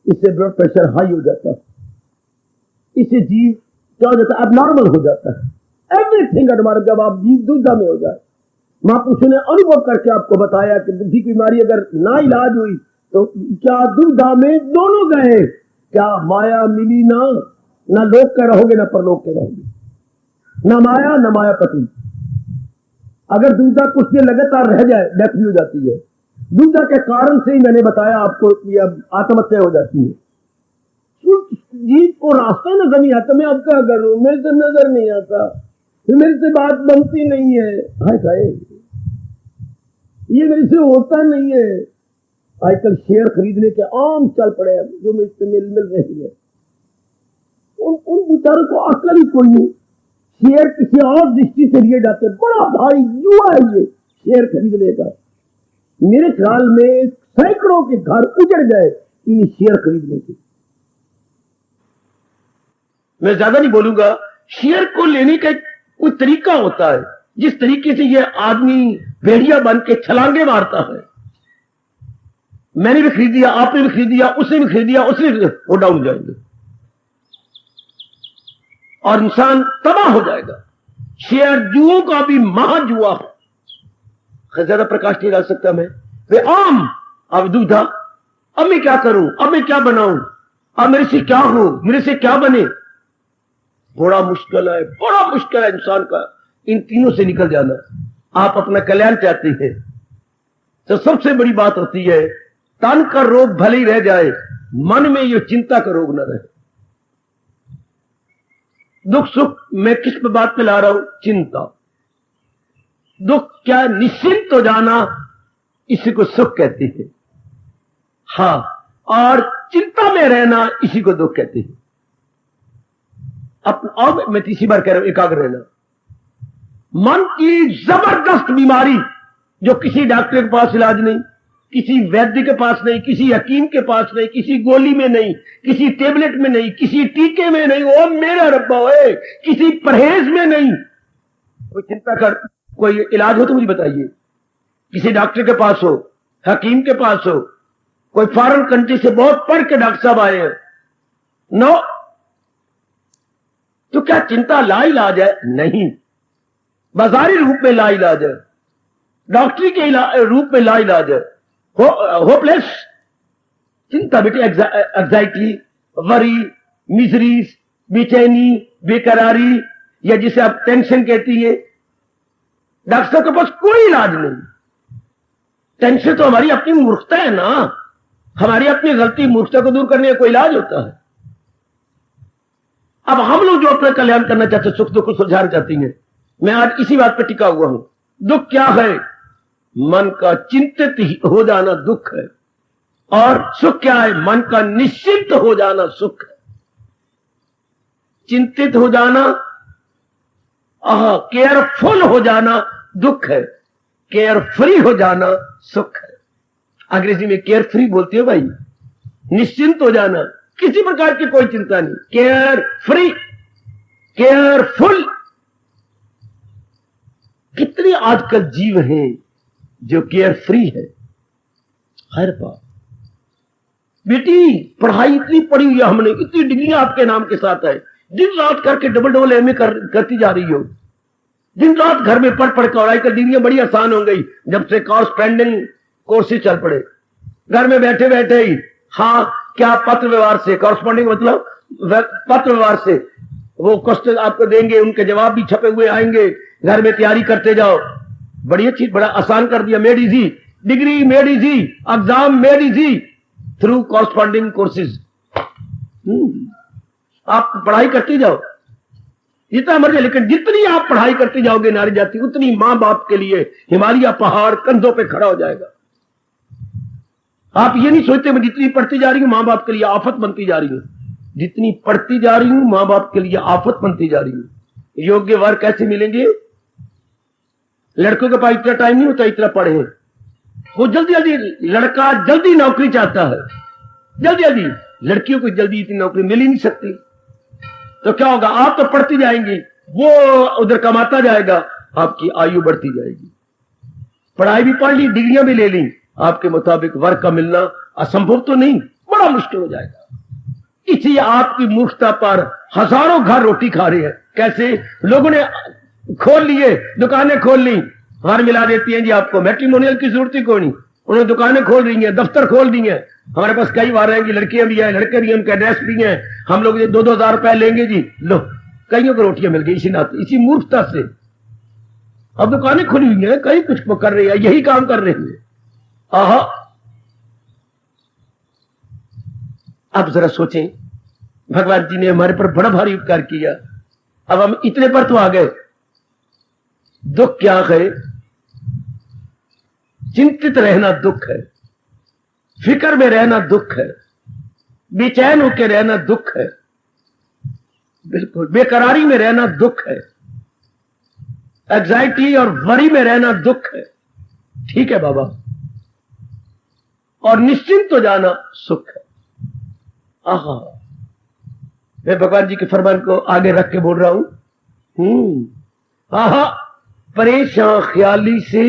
इससे ब्लड प्रेशर हाई हो जाता है, इससे जीव क्या हो जाता है, अब नॉर्मल हो जाता है। एवरीथिंग हमारा जब आप जीव दुविधा में हो जाए। महापुरुषों ने अनुभव करके आपको बताया कि बुद्धि की बीमारी अगर ना इलाज हुई तो क्या दुविधा में दोनों गए, क्या माया मिली ना लोक के रहोगे ना परलोक के रहोगे, ना माया ना मायापति। अगर दुविधा कुछ देर लगातार रह जाए डेथ भी हो जाती है। दुविधा के कारण से ही मैंने बताया आपको कि अब आत्महत्या हो जाती है। जीव को रास्ता नजर नहीं आता, मैं अब क्या करूं, मेरे से नजर नहीं आता, मेरे से बात बनती नहीं है, हाय हाय ये मेरे से होता नहीं है। आजकल शेयर खरीदने के आम चल पड़े हैं जो मुझसे मिल रही है। उन बेचारों को अकल ही कोई नहीं। शेयर किसी और दृष्टि से लिए जाते, बड़ा भारी जुआ है ये शेयर खरीदने का। मेरे ख्याल में सैकड़ों के घर उजड़ गए इन शेयर खरीदने से। मैं ज्यादा नहीं बोलूंगा। शेयर को लेने का कोई तरीका होता है, जिस तरीके से ये आदमी भेड़िया बन के छलांगे मारता है। मैंने भी खरीद दिया, आपने भी खरीद दिया, उसने भी खरीद दिया, उसने वो डाउन जाएंगे और इंसान तबाह हो जाएगा। शेयर जुओं का भी महाजुआ है। ज्यादा प्रकाश नहीं डाल सकता मैं। वे आम अब दुविधा, अब मैं क्या करूं, अब मैं क्या बनाऊं, अब मेरे से क्या हो, मेरे से क्या बने। बड़ा मुश्किल है, बड़ा मुश्किल है इंसान का इन तीनों से निकल जाना। आप अपना कल्याण चाहते हैं तो सबसे बड़ी बात होती है, तन का रोग भले ही रह जाए, मन में ये चिंता का रोग न रहे। दुख सुख मैं किस बात पे ला रहा हूं, चिंता। दुख क्या, निश्चिंत हो जाना, इसी को सुख कहते हैं। हाँ, और चिंता में रहना इसी को दुख कहते हैं। अब मैं तीसरी बार कह रहा हूं, एकाग्र रहना। मन की जबरदस्त बीमारी जो किसी डॉक्टर के पास इलाज नहीं, किसी वैद्य के पास नहीं, किसी हकीम के पास नहीं, किसी गोली में नहीं, किसी टेबलेट में नहीं, किसी टीके में नहीं, ओ मेरा रब्बा है, किसी परहेज में नहीं। कोई चिंता कर, कोई इलाज हो तो मुझे बताइए। किसी डॉक्टर के पास हो, हकीम के पास हो, कोई फॉरेन कंट्री से बहुत पढ़ के डॉक्टर साहब आए हैं, नो। तो क्या चिंता लाइलाज है? नहीं। बाजारी रूप में लाइलाज है, डॉक्टरी के रूप में लाइलाज है। होपलेस चिंता बेटे, एग्जाइटी, वरी, मिजरीज, बेचैनी, बेकरारी, या जिसे आप टेंशन कहती है, डॉक्टर साहब के पास कोई इलाज नहीं। टेंशन तो हमारी अपनी मूर्खता है ना, हमारी अपनी गलती मूर्खता को दूर करने का कोई इलाज होता है। अब हम लोग जो अपना कल्याण करना चाहते, सुख दुख को सुलझाना चाहती हैं, मैं आज इसी बात पर टिका हुआ हूं। दुख क्या है? मन का चिंतित हो जाना दुख है। और सुख क्या है? मन का निश्चिंत हो जाना सुख है। चिंतित हो जाना, केयरफुल हो जाना दुख है, केयर फ्री हो जाना सुख है। अंग्रेजी में केयर फ्री बोलते हो भाई, निश्चिंत हो जाना, किसी प्रकार की कोई चिंता नहीं, केयर फ्री, केयरफुल। कितने आजकल जीव हैं जो केयर फ्री है। हर बात बेटी, पढ़ाई इतनी पढ़ी हुई है हमने, इतनी डिग्रियां आपके नाम के साथ है, दिन रात करके डबल एमए करती जा रही हो, दिन रात घर में पढ़ पढ़ कर। और आजकल डिग्रियां बड़ी आसान हो गई जब से कॉरस्पॉन्डिंग कोर्सेज चल पड़े। घर में बैठे बैठे ही, हाँ क्या पत्र व्यवहार से, कॉरस्पॉन्डिंग मतलब पत्र व्यवहार से वो क्वेश्चन आपको देंगे, उनके जवाब भी छपे हुए आएंगे, घर में तैयारी करते जाओ। बड़ी अच्छी, बड़ा आसान कर दिया, made easy, degree made easy, exam made easy through corresponding courses. आप पढ़ाई करते जाओ जितना मर्जी, लेकिन जितनी आप पढ़ाई करते जाओगे नारी जाति, उतनी मां बाप के लिए हिमालय पहाड़ कंधों पे खड़ा हो जाएगा। आप ये नहीं सोचते मैं जितनी पढ़ती जा रही हूं मां बाप के लिए आफत बनती जा रही हूं। जितनी पढ़ती जा रही हूं मां बाप के लिए आफत बनती जा रही हूं। योग्य वर कैसे मिलेंगे? लड़कों के पास इतना टाइम नहीं होता इतना पढ़े। वो जल्दी जल्दी, लड़का जल्दी नौकरी चाहता है, जल्दी जल्दी। लड़कियों को जल्दी इतनी नौकरी मिल ही नहीं सकती। तो क्या होगा, आप तो पढ़ती जाएंगी, वो उधर कमाता जाएगा, आपकी आयु बढ़ती जाएगी। पढ़ाई भी पढ़ ली, डिग्रियां भी ले ली, आपके मुताबिक वर्क का मिलना असंभव तो नहीं, बड़ा मुश्किल हो जाएगा। इसलिए आपकी मूर्खता पर हजारों घर रोटी खा रहे हैं। कैसे? लोगों ने खोल लिए, दुकानें खोल ली, हार मिला देती हैं जी आपको, मैट्रिमोनियल की जरूरत ही कोई नहीं, उन्होंने दुकानें खोल रही हैं, दफ्तर खोल दी हैं। हमारे पास कई बार हैं कि लड़कियां भी हैं, लड़के भी हैं, उनके एड्रेस भी हैं, हम लोग ये 2-2 हजार रुपए लेंगे जी, लो कईयों को रोटियां मिल गई इसी नाते, इसी मूर्खता से। अब दुकानें खुली हुई हैं, कई कुछ कर रहे हैं, यही काम कर रहे हैं। आहा, अब जरा सोचें, भगवान जी ने हमारे पर बड़ा भारी उपकार किया, अब हम इतने पर तो आ गए। दुख क्या है? चिंतित रहना दुख है, फिक्र में रहना दुख है, बेचैन होकर रहना दुख है, बिल्कुल बेकरारी में रहना दुख है, एग्जाइटी और वरी में रहना दुख है। ठीक है बाबा, और निश्चिंत हो जाना सुख है। आहा, मैं भगवान जी के फरमान को आगे रख के बोल रहा हूं। आहा, परेशान ख्याली से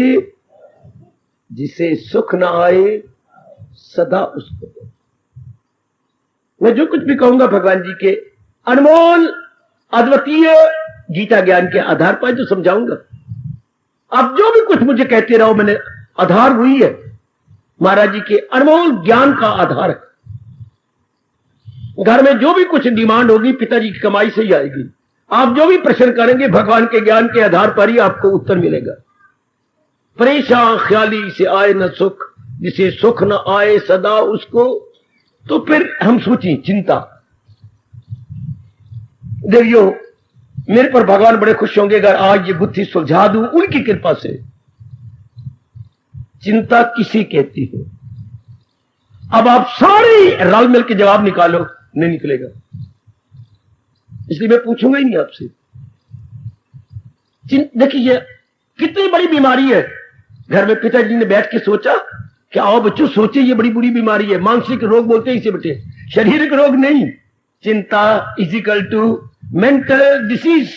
जिसे सुख ना आए सदा उसको दो। मैं जो कुछ भी कहूंगा भगवान जी के अनमोल अद्वितीय गीता ज्ञान के आधार पर जो समझाऊंगा। अब जो भी कुछ मुझे कहते रहो, मैंने आधार हुई है महाराज जी के अनमोल ज्ञान का आधार है। घर में जो भी कुछ डिमांड होगी पिताजी की कमाई से ही आएगी। आप जो भी प्रश्न करेंगे भगवान के ज्ञान के आधार पर ही आपको उत्तर मिलेगा। परेशान ख्याली से आए न सुख, जिसे सुख न आए सदा उसको। तो फिर हम सोचें, चिंता। देखियो, मेरे पर भगवान बड़े खुश होंगे अगर आज ये बुद्धि सुलझा दूं उनकी कृपा से। चिंता किसी कहती है? अब आप सारे रल मिल के जवाब निकालो, नहीं निकलेगा, इसलिए मैं पूछूंगा ही नहीं आपसे। देखिए कितनी बड़ी बीमारी है। घर में पिताजी ने बैठ के सोचा कि आओ बच्चों सोचे, ये बड़ी बुरी बीमारी है, मानसिक रोग बोलते हैं इसे बेटे, शारीरिक रोग नहीं। चिंता is equal to mental disease,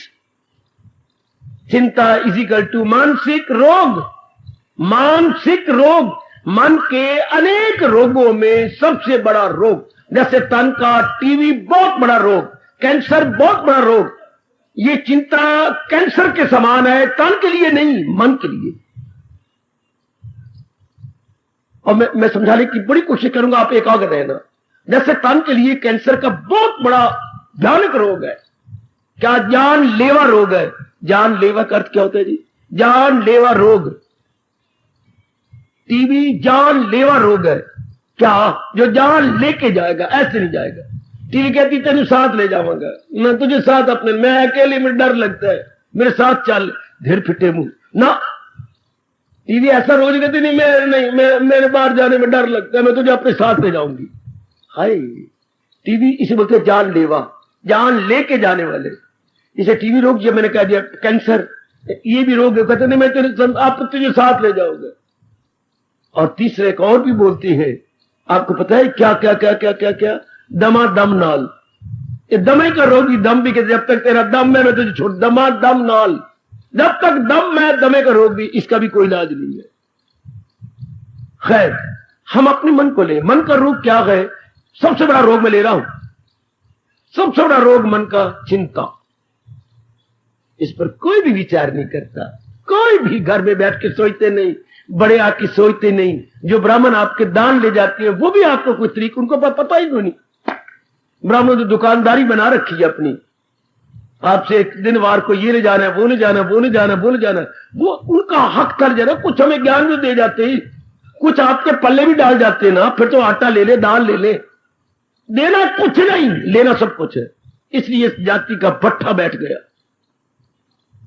चिंता इज इक्वल टू मानसिक रोग। मानसिक रोग मन के अनेक रोगों में सबसे बड़ा रोग। जैसे तन का टीवी बहुत बड़ा रोग, कैंसर बहुत बड़ा रोग, ये चिंता कैंसर के समान है, तन के लिए नहीं, मन के लिए। और मैं समझाने की बड़ी कोशिश करूंगा, आप एकाग्र रहना। जैसे तन के लिए कैंसर का बहुत बड़ा भयानक रोग है, क्या जानलेवा रोग है। जानलेवा का अर्थ क्या होता है जी? जानलेवा रोग। टीबी जानलेवा रोग है, क्या? जो जान लेके जाएगा, ऐसे नहीं जाएगा। टीवी कहती तेरे साथ ले जाऊंगा, मैं तुझे साथ अपने, मैं अकेले में डर लगता है, मेरे साथ चल, ढेर फिटे मुंह ना। टीवी ऐसा रोज कहती नहीं, मेरे बाहर जाने में डर लगता है, मैं तुझे अपने साथ ले जाऊंगी। हाय, टीवी इसे बोलते हैं जानलेवा, जान लेके जाने वाले। इसे टीवी रोग, जब मैंने कह दिया कैंसर, ये भी रोग है, कहते नहीं मैं तेरे आप तुझे साथ ले जाऊंगा। और तीसरे एक और भी बोलती है, आपको पता है क्या क्या क्या क्या क्या क्या? दमा दम नाल। ये दमे का रोगी दम भी कहते, जब तक तेरा दम है मैं तुझे छोड़, दमा दम नाल, जब तक दम है दमे का रोग भी, इसका भी कोई इलाज नहीं है। खैर, हम अपने मन को ले, मन का रोग क्या है? सबसे बड़ा रोग मैं ले रहा हूं, सबसे बड़ा रोग मन का चिंता। इस पर कोई भी विचार नहीं करता, कोई भी घर में बैठ के सोचते नहीं, बड़े आके सोचते नहीं। जो ब्राह्मण आपके दान ले जाते हैं वो भी आपको कुछ तरीक, उनको पता ही नहीं। ब्राह्मण तो दुकानदारी बना रखी है अपनी, आपसे एक दिन वार को ये ले जाना है, वो ले जाना, वो ले जाना, वो ले जाना, वो उनका हक कर जाना। कुछ हमें ज्ञान भी दे जाते हैं, कुछ आपके पल्ले भी डाल जाते हैं ना, फिर तो आटा ले ले, दाल ले ले, देना कुछ नहीं, लेना सब कुछ है। इसलिए इस जाति का भट्ठा बैठ गया।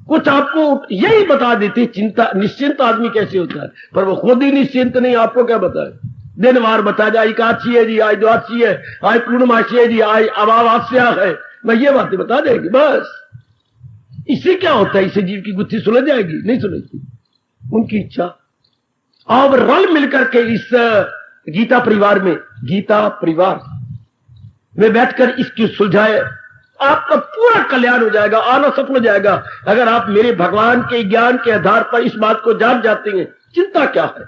कुछ आपको यही बता देते चिंता, निश्चिंत आदमी कैसे होता है, पर वो खुद ही निश्चिंत नहीं। आपको क्या बताए? दिन वार बता जाए, एकादशी है जी, आज द्वादशी है, आज पूर्णमासी है जी, आज अमावस्या है, मैं ये बातें बता देगी बस। इससे क्या होता है? इससे जीव की गुत्थी सुलझ जाएगी? नहीं सुलझती। उनकी इच्छा। और रल मिलकर के इस गीता परिवार में बैठकर इसकी सुलझाए, आपका पूरा कल्याण हो जाएगा, आना सफल हो जाएगा। अगर आप मेरे भगवान के ज्ञान के आधार पर इस बात को जान जाते हैं, चिंता क्या है,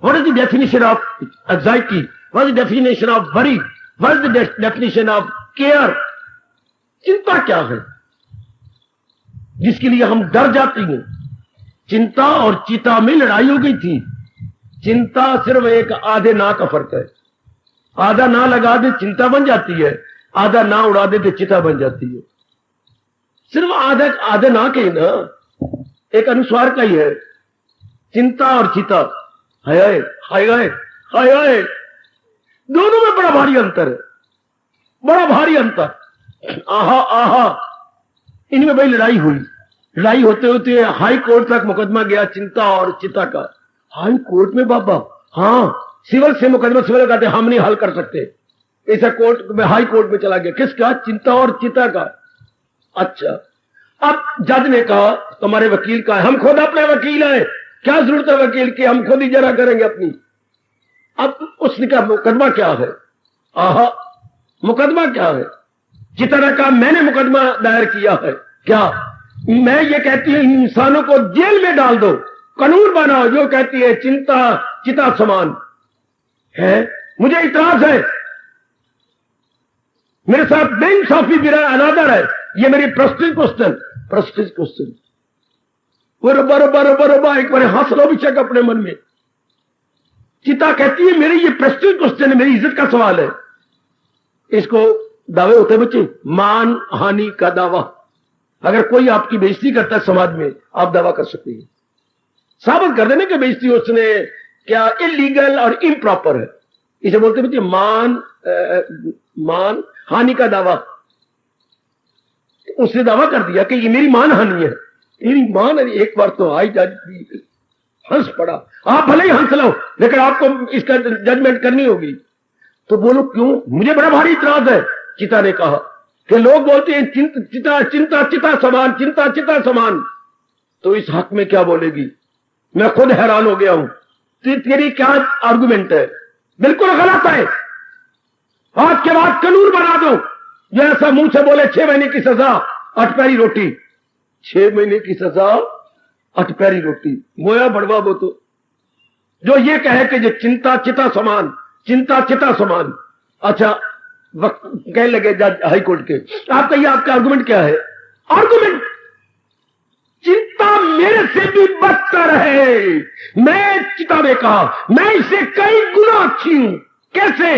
what is the definition of anxiety, what is the definition of worry, what is the definition of care, चिंता क्या है जिसके लिए हम डर जाती हैं। चिंता और चिता में लड़ाई हो गई थी। चिंता सिर्फ एक आधे ना का फर्क है। आधा ना लगा दे चिंता बन जाती है, आधा ना उड़ा दे तो चिता बन जाती है। सिर्फ आधे ना के ना एक अनुस्वार का ही है। चिंता और चिता, हाय हाय हाय हाय हाय हाय, दोनों में बड़ा भारी अंतर है, बड़ा भारी अंतर। आहा आहा, इनमें भाई लड़ाई हुई। लड़ाई होते होते हाई कोर्ट तक मुकदमा गया चिंता और चिता का। हाई कोर्ट में बाबा, हाँ, सिविल से मुकदमा, सिविल कहते हम नहीं हल कर सकते, ऐसा कोर्ट में, हाई कोर्ट में चला गया। किसका? चिंता और चिता का। अच्छा, अब जज ने कहा तुम्हारे वकील का है, हम खुद अपने वकील हैं, क्या जरूरत है वकील की, हम खुद ही जरा करेंगे अपनी। अब उसने कहा मुकदमा क्या है? आहा, मुकदमा क्या है? चिता ने कहा मैंने मुकदमा दायर किया है। क्या? मैं ये कहती हूं इंसानों को जेल में डाल दो, कानून बनाओ जो कहती है चिंता चिता समान है। मुझे इतराज है, मेरे साथ बेइंसाफी बिरा अनादर है। ये मेरी प्रेस्टीज क्वेश्चन बरोबर एक बार हंस लो विषय अपने मन में। चिता कहती है मेरी ये प्रेस्टीज क्वेश्चन है, मेरी इज्जत का सवाल है। इसको दावे होते हैं बच्चे, मान हानि का दावा। अगर कोई आपकी बेइज्जती करता है समाज में, आप दावा कर सकते हैं, साबित कर देने की बेइज्जती उसने क्या इलीगल और इम्प्रॉपर है। इसे बोलते हैं मान हानि का दावा। उसने दावा कर दिया कि ये मेरी मान हानि है, मेरी मान है। एक बार तो आई जज हंस पड़ा। आप भले ही हंस लो, लेकिन आपको इसका जजमेंट करनी होगी। तो बोलो क्यों? मुझे बड़ा भारी इतराज है। चिता ने कहा कि लोग बोलते हैं चिंता समान, चिंता चिता समान, तो इस हक में क्या बोलेगी? मैं खुद हैरान हो गया हूं। तेरी क्या आर्गुमेंट है? बिल्कुल गलत है। आज के बाद कानून बना दो जो ऐसा मुंह से बोले 6 महीने की सजा, 8 पैरी रोटी। 6 महीने की सजा, 8 पैरी रोटी, गोया बड़वा वो तो जो ये कहे कि जो चिंता चिता समान, चिंता चिता समान। अच्छा, वक्त कहने लगे जज हाई कोर्ट के, आप कहिए आपका आर्गुमेंट क्या है? आर्गुमेंट, चिंता मेरे से भी बदतर है। मैं, चिता ने कहा, मैं इससे कई गुना अच्छी हूं। कैसे?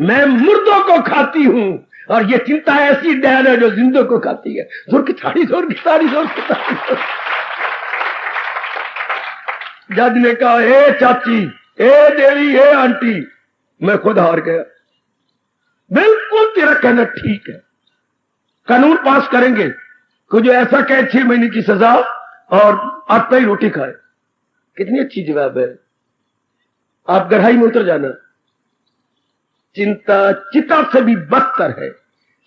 मैं मुर्दों को खाती हूं और ये चिंता ऐसी डैन है जो जिंदों को खाती है। जोर की ताड़ी, जोर की ताड़ी, जोर की ताड़ी। जज ने कहा हे चाची, हे देवी, हे आंटी, मैं खुद हार गया। बिल्कुल तेरा कहना ठीक है, कानून पास करेंगे कि जो ऐसा कहे 6 महीने की सजा और 8 पैरी रोटी खाए। कितनी अच्छी जवाब है। आप गहराई में उतर जाना। चिंता चिता से भी बदतर है।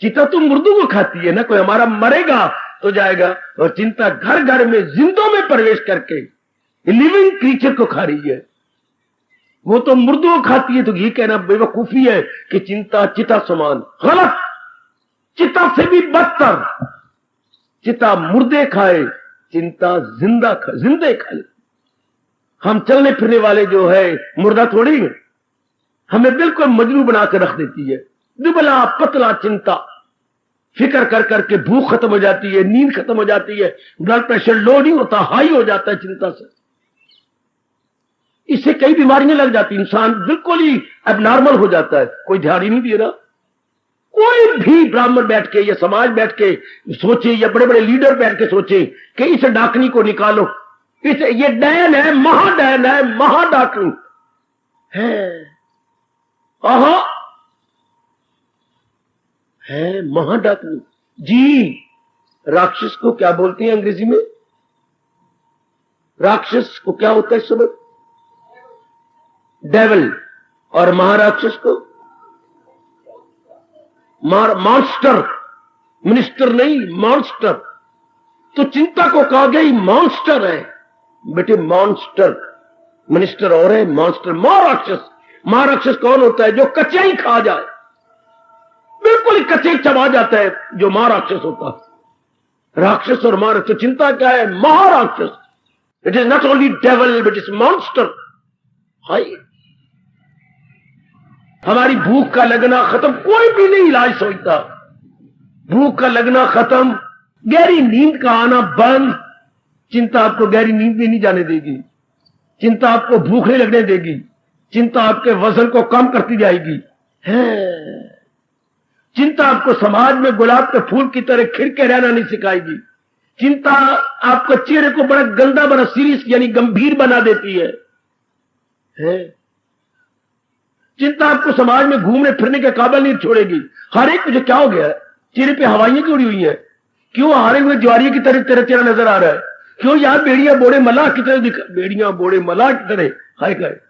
चिता तो मुर्दों को खाती है ना, कोई हमारा मरेगा तो जाएगा, और चिंता घर घर में जिंदों में प्रवेश करके लिविंग क्रीचर को खा रही है। वो तो मुर्दों को खाती है। तो ये कहना बेवकूफी है कि चिंता चिता समान। गलत, चिता से भी बदतर। चिता मुर्दे खाए, चिंता जिंदे खाए। हम चलने फिरने वाले जो है मुर्दा थोड़ी है, हमें बिल्कुल मजनू बनाकर रख देती है। दुबला पतला चिंता, फिक्र कर करके भूख खत्म हो जाती है, नींद खत्म हो जाती है, ब्लड प्रेशर लो नहीं होता, हाई हो जाता है चिंता से। इससे कई बीमारियां लग जाती, इंसान बिल्कुल ही एबनॉर्मल हो जाता है। कोई ध्यान ही नहीं दे रहा। कोई भी ब्राह्मण बैठ के या समाज बैठ के सोचे या बड़े बड़े लीडर बैठ के सोचे कि इस डाकनी को निकालो, इसे, ये डैन है, महाडैन है, महाडाकनी है। आहा, है महाडाकनी जी। राक्षस को क्या बोलते हैं अंग्रेजी में? राक्षस को क्या होता है शब्द? डेविल। और महाराक्षस को मॉन्स्टर। मिनिस्टर नहीं, मॉन्स्टर। तो चिंता को कहा गया मॉन्स्टर है। बेटे मॉन्स्टर, मिनिस्टर और है मॉन्स्टर, महाराक्षस। महाराक्षस कौन होता है? जो कच्चा ही खा जाए, बिल्कुल ही कच्चे चबा जाता है, जो महाराक्षस होता है। राक्षस और महाराक्षस, चिंता क्या है? महाराक्षस। It is not only devil but is monster. हाई हमारी भूख का लगना खत्म, कोई भी नहीं इलाज सोचता। भूख का लगना खत्म, गहरी नींद का आना बंद। चिंता आपको गहरी नींद भी नहीं जाने देगी, चिंता आपको भूख नहीं लगने देगी, चिंता आपके वजन को कम करती जाएगी। चिंता आपको समाज में गुलाब के फूल की तरह खिड़ के रहना नहीं सिखाएगी। चिंता आपको चेहरे को बड़ा गंदा, बड़ा सीरियस यानी गंभीर बना देती है। चिंता आपको समाज में घूमने फिरने के काबिल नहीं छोड़ेगी। हर एक मुझे क्या हो गया, चेहरे पे हवाइयां क्यों उड़ी हुई है? क्यों हारे हुए ज्वारिये की तरह तेरा चेहरा नजर आ रहा है? क्यों यार बेड़िया बोड़े मलाह की तरह बेड़िया बोड़े मलाह की तरह, हाय काय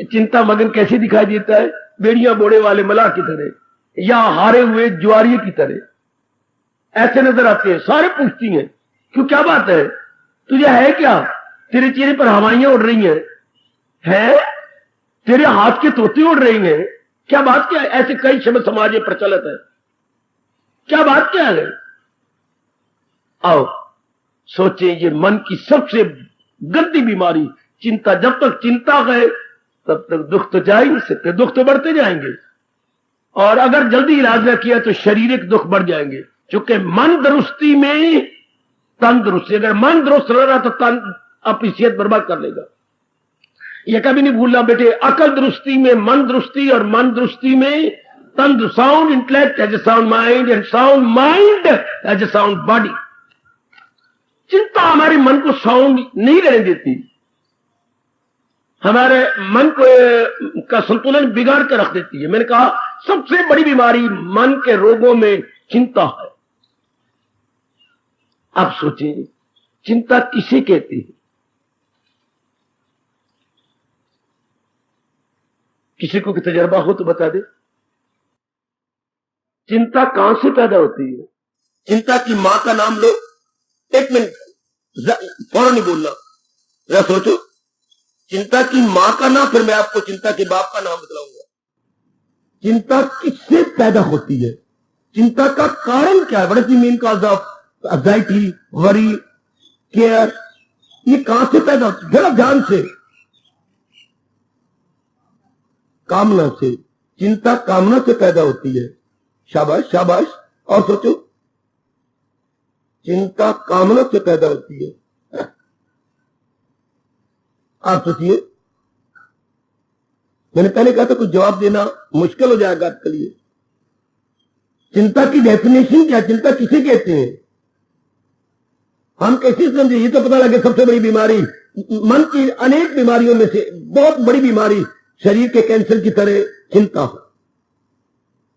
चिंता मगन कैसे दिखाई देता है? बेड़िया बोड़े वाले मलाह की तरह या हारे हुए ज्वारिये की तरह ऐसे नजर आते हैं। सारे पूछती हैं क्यों, क्या बात है, तुझे है क्या? तेरे चेहरे पर हवाइयां उड़ रही हैं, तेरे हाथ के तोते उड़ रही हैं, क्या बात क्या है? ऐसे कई शब्द समाज में प्रचलित है, क्या बात क्या है? आओ सोचे, ये मन की सबसे गंदी बीमारी चिंता। जब तक चिंता है तब तक दुख तो जा ही नहीं सकते, दुख तो बढ़ते जाएंगे। और अगर जल्दी इलाज न किया तो शारीरिक दुख बढ़ जाएंगे, क्योंकि मन दुरुस्ती में तंदुरुस्ती। अगर मन दुरुस्त रहा तो तन अपनी सेहत बर्बाद कर लेगा। यह कभी नहीं भूलना बेटे, अकल दुरुस्ती में मन दुरुस्ती और मन दुरुस्ती में तंदुरुस्त। Sound intellect as a sound mind and sound mind as a sound body. चिंता हमारे मन को साउंड नहीं रहने देती, हमारे मन को का संतुलन बिगाड़ कर रख देती है। मैंने कहा सबसे बड़ी बीमारी मन के रोगों में चिंता है। आप सोचें, चिंता किसे कहती है? किसी को तजर्बा हो तो बता दे। चिंता कहां से पैदा होती है? चिंता की मां का नाम लो, एक मिनट फौरन नहीं बोलना, जरा सोचो। चिंता की मां का नाम, फिर मैं आपको चिंता के बाप का नाम बतलाऊंगा। चिंता किससे पैदा होती है? चिंता का कारण क्या है? What is the main cause of anxiety, worry, care? ये कहां से पैदा होती है? जरा ध्यान से। कामना से। चिंता कामना से पैदा होती है। शाबाश शाबाश। और सोचो, चिंता कामना से पैदा होती है। आप सोचिए, मैंने पहले कहा था कुछ जवाब देना मुश्किल हो जाएगा आपके लिए। चिंता की डेफिनेशन क्या? चिंता किसे कहते हैं? हम कैसे समझे? ये तो पता लगे सबसे बड़ी बीमारी, मन की अनेक बीमारियों में से बहुत बड़ी बीमारी शरीर के कैंसर की तरह चिंता हो।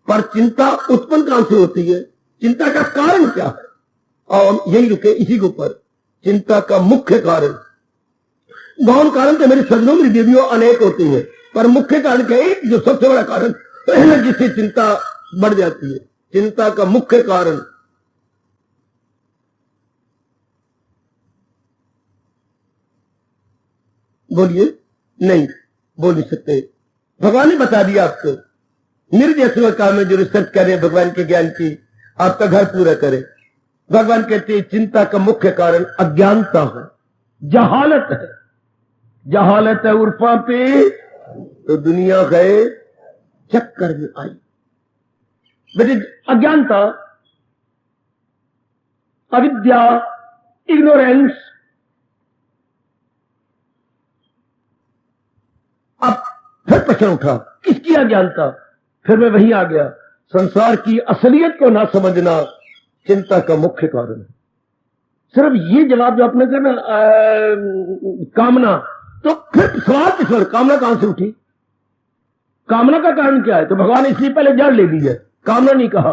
पर चिंता उत्पन्न कहां से होती है? चिंता का कारण क्या है? और यही रुके इसी के ऊपर। चिंता का मुख्य कारण, गौण कारण तो मेरे सजनों में देवियों अनेक होती है, पर मुख्य कारण क्या है? जो सबसे बड़ा कारण जिससे चिंता बढ़ जाती है, चिंता का मुख्य कारण बोलिए। नहीं बोल नहीं सकते। भगवान ने बता दिया आपको। मेरे जैसे काम में जो रिसर्च कर रहे हैं भगवान के ज्ञान की, आपका घर पूरा करे। भगवान कहते हैं चिंता का मुख्य कारण अज्ञानता है, जहालत है। जहालत है उर्फा पे तो दुनिया गए चक्कर में आई। बेटे अज्ञानता, अविद्या, इग्नोरेंस। अब फिर प्रश्न उठा, किसकी अज्ञानता? फिर मैं वहीं आ गया, संसार की असलियत को ना समझना चिंता का मुख्य कारण है। सिर्फ ये जवाब जो आपने करना कामना, तो फिर सवाल किस पर? कामना कहां से उठी? कामना का कारण क्या है? तो भगवान इसलिए पहले जड़ ले ली है, कामना नहीं कहा।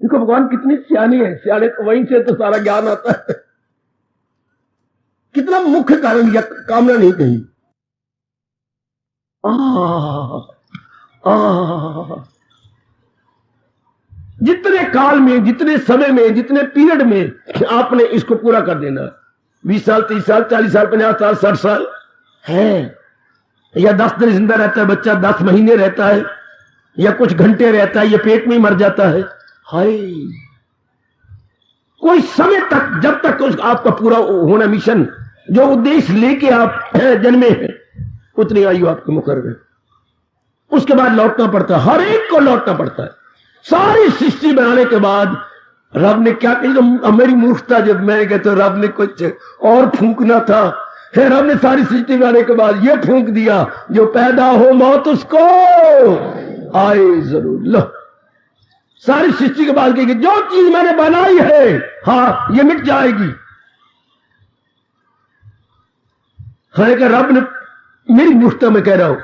देखो भगवान कितनी सियानी है, सियाने तो वहीं से तो सारा ज्ञान आता है। कितना मुख्य कारण या कामना नहीं कही। जितने काल में, जितने समय में, जितने पीरियड में आपने इसको पूरा कर देना। 20 साल, 30 साल, 40 साल, 50 साल, 60 साल है, या 10 दिन जिंदा रहता है बच्चा, 10 महीने रहता है, या कुछ घंटे रहता है, या पेट में ही मर जाता है। हाय, कोई समय तक, जब तक उस आपका पूरा होना मिशन, जो उद्देश्य लेके आप जन्मे हैं, उतनी आयु आपके मुकर्रर है। उसके बाद लौटना पड़ता है, हर एक को लौटना पड़ता है। सारी सृष्टि बनाने के बाद रब ने क्या कही, तो मेरी मूर्खता जब मैंने कहता रब ने कुछ और फूंकना था, फिर रब ने सारी सृष्टि बनाने के बाद ये फूंक दिया, जो पैदा हो मौत उसको आए जरूर। लो, सारी सृष्टि के बाद कहेगी जो चीज मैंने बनाई है, हाँ ये मिट जाएगी। हाँ, रब ने, मेरी मूर्खता में कह रहा हूं,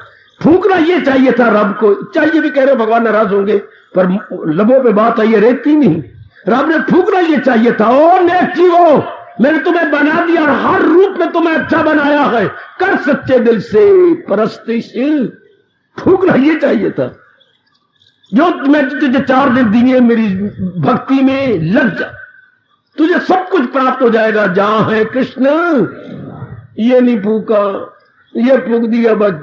फूंकना ये चाहिए था रब को, चाहिए भी कह रहे हो भगवान नाराज होंगे, पर लबों पे बात आई है, रेती नहीं। रब ने फूंकना ये चाहिए था, ओ नेक जीवो, मैंने तुम्हें बना दिया, हर रूप में तुम्हें अच्छा बनाया है, कर सच्चे दिल से परस्तिश। फूंकना ये चाहिए था, जो मैं तुझे 4 दिन दिए मेरी भक्ति में लग जा, तुझे सब कुछ प्राप्त हो जाएगा। जहां है कृष्ण, ये नहीं फूका, ये फूक दिया, बस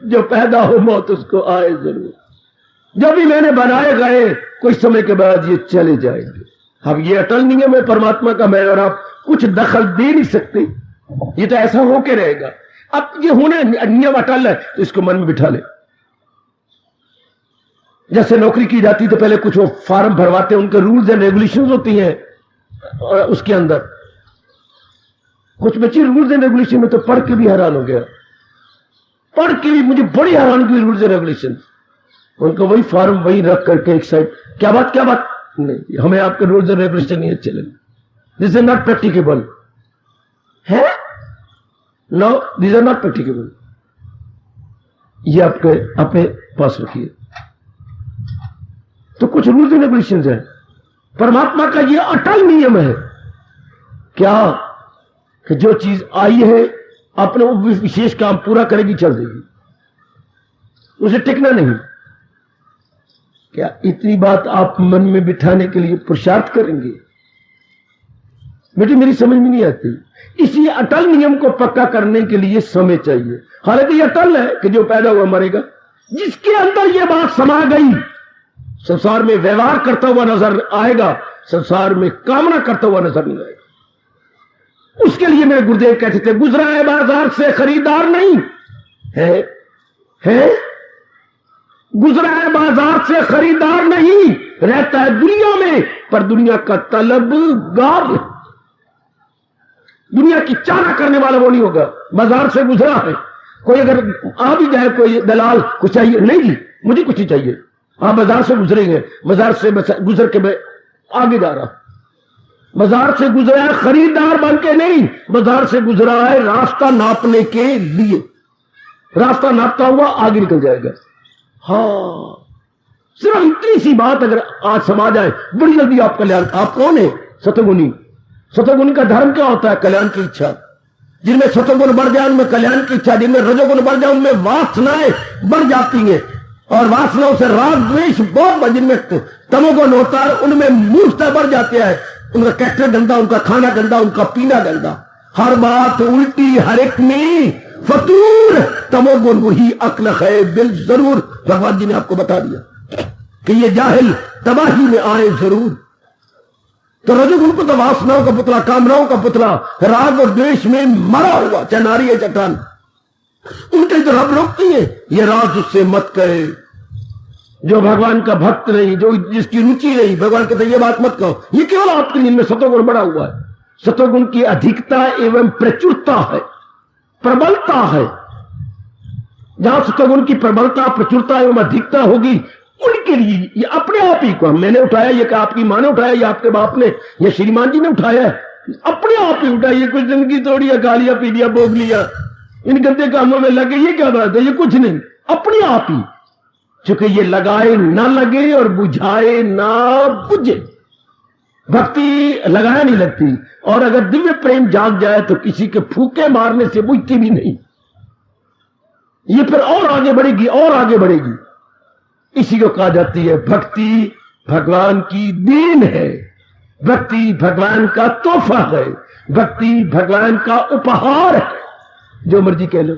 जो पैदा हो मौत उसको आए जरूर। जब भी मैंने बनाए गए, कुछ समय के बाद ये चले जाएंगे। अब ये अटल नियम है परमात्मा का, मैं और आप कुछ दखल दे नहीं सकते, ये तो ऐसा होके रहेगा। अब ये होने नियम अटल है, तो इसको मन में बिठा ले। जैसे नौकरी की जाती तो पहले कुछ वो फॉर्म भरवाते, उनके रूल्स एंड रेगुलेशंस होती हैं, और उसके अंदर कुछ बच्चे रूल्स एंड रेगुलेशन में तो पढ़ के भी हैरान हो गया, पढ़ के भी मुझे बड़ी हैरान की रूल्स एंड रेगुलेशन। उनको वही फॉर्म वही रख करके एक साइड, क्या बात नहीं, हमें आपके रूल्स एंड रेगुलेशन नहीं अच्छे लगे, दिस इज नॉट प्रैक्टिकेबल है, no this are not practicable, ये आपके अपने पास रखिए। तो कुछ रूल्स एंड रेगुलेशंस है, परमात्मा का ये अटल नियम है क्या, कि जो चीज आई है अपने विशेष काम पूरा करेगी, चल देगी, उसे टिकना नहीं। क्या इतनी बात आप मन में बिठाने के लिए पुरुषार्थ करेंगे? बेटी मेरी समझ में नहीं आती। इसी अटल नियम को पक्का करने के लिए समय चाहिए। हालांकि ये अटल है कि जो पैदा हुआ मरेगा, जिसके अंदर ये बात समा गई, संसार में व्यवहार करता हुआ नजर आएगा, संसार में कामना करता हुआ नजर नहीं आएगा। उसके लिए मेरे गुरुदेव कहते थे, गुजरा है बाजार से खरीदार नहीं है गुजरा है बाजार से खरीदार नहीं, रहता है दुनिया में, पर दुनिया का तलबगार, दुनिया की चाहना करने वाला वो नहीं होगा। बाजार से गुजरा है, कोई अगर आ भी जाए, कोई दलाल कुछ चाहिए, नहीं जी मुझे कुछ ही चाहिए, आप बाजार से गुजरेंगे, बाजार से गुजर के मैं आगे जा रहा, बाजार से गुजरा है खरीदार बन के नहीं, बाजार से गुजरा है रास्ता नापने के लिए, रास्ता नापता हुआ आगे निकल जाएगा। हाँ, सिर्फ इतनी सी बात अगर आज समा जाए, बड़ी जल्दी आप कल्याण। आप कौन है? सतगुणी। सतगुण का धर्म क्या होता है? कल्याण की इच्छा। जिनमें सतगुण बढ़ जाए उनमें कल्याण की इच्छा, जिनमें रजोगुण बढ़ जाए उनमें वासनाएं बढ़ जाती हैं, और वासनाओं से राग द्वेष बहुत, जिनमें तमोगुण होता है उनमें मूर्खता बढ़ जाती है, उनका कैरेक्टर गंदा, उनका खाना गंदा, उनका पीना गंदा, हर बात उल्टी, हर एक में फतूर। तमोगुण वही अक्ल है बिल जरूर। भगवान जी ने आपको बता दिया कि ये जाहिल तबाही में आए जरूर। तो रजोगुण को तो वासनाओं का पुतला, कामनाओं का पुतला, राग और द्वेष में मरा हुआ, चाहे नारी है चट्टान, उनके तो रब रोकती है, ये राज उससे मत करे जो भगवान का भक्त नहीं, जो जिसकी रुचि नहीं। भगवान कहते ये बात मत कहो, ये केवल आपके जिनमें सतोगुण बड़ा हुआ है। सतोगुण की अधिकता एवं प्रचुरता है, प्रबलता है। जहां सतोगुण की प्रबलता, प्रचुरता एवं अधिकता होगी, उनके लिए ये अपने आप ही को, मैंने उठाया, ये आपकी मां ने उठाया, या आपके बाप ने, या श्रीमान जी ने उठाया, अपने आप ही उठाया। कुछ जिंदगी तोड़ी, खा लिया, पी लिया, भोग लिया, इन गंदे कामों में लगे, ये क्या बात है? ये कुछ नहीं, अपने आप ही। चूंकि ये लगाए ना लगे और बुझाए ना बुझे, भक्ति लगाया नहीं लगती, और अगर दिव्य प्रेम जाग जाए तो किसी के फूके मारने से बुझती भी नहीं, ये फिर और आगे बढ़ेगी और आगे बढ़ेगी। इसी को कहा जाती है भक्ति भगवान की देन है, भक्ति भगवान का तोहफा है। भक्ति भगवान का उपहार है, जो मर्जी कह लो।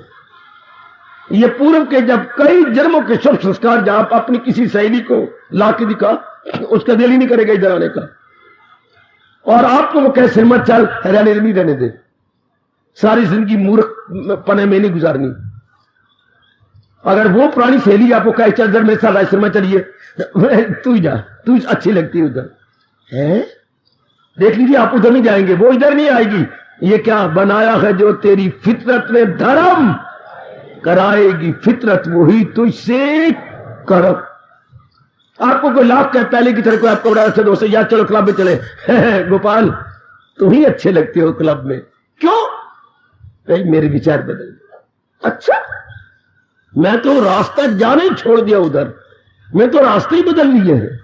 ये पूर्व के जब कई जन्मों के शुभ संस्कार, जब आप अपनी किसी सहेली को ला के दिखा, उसका दिल ही नहीं करेगा इधर आने का, और आपको वो कहे सिरमत चल, रहने नहीं रहने दे, सारी जिंदगी मूर्ख पने में नहीं गुजारनी। अगर वो पुरानी सहेली आपको कहे चल जर मेरे साथ सिरमत चलिए, तू ही जा, तू अच्छी लगती है उधर है, देख लीजिए आप उधर नहीं जाएंगे, वो इधर नहीं आएगी। ये क्या बनाया है जो तेरी फितरत में धर्म कराएगी, फितरत वही तुझसे करम। आपको कोई लाख का पहले की तरह कोई आपको बड़ा अच्छा दोस्त है, यार चलो क्लब में चले, गोपाल तुम ही अच्छे लगते हो क्लब में, क्यों? भाई मेरे विचार बदल गए। अच्छा, मैं तो रास्ता जाने ही छोड़ दिया उधर, मैं तो रास्ते ही बदल लिए हैं।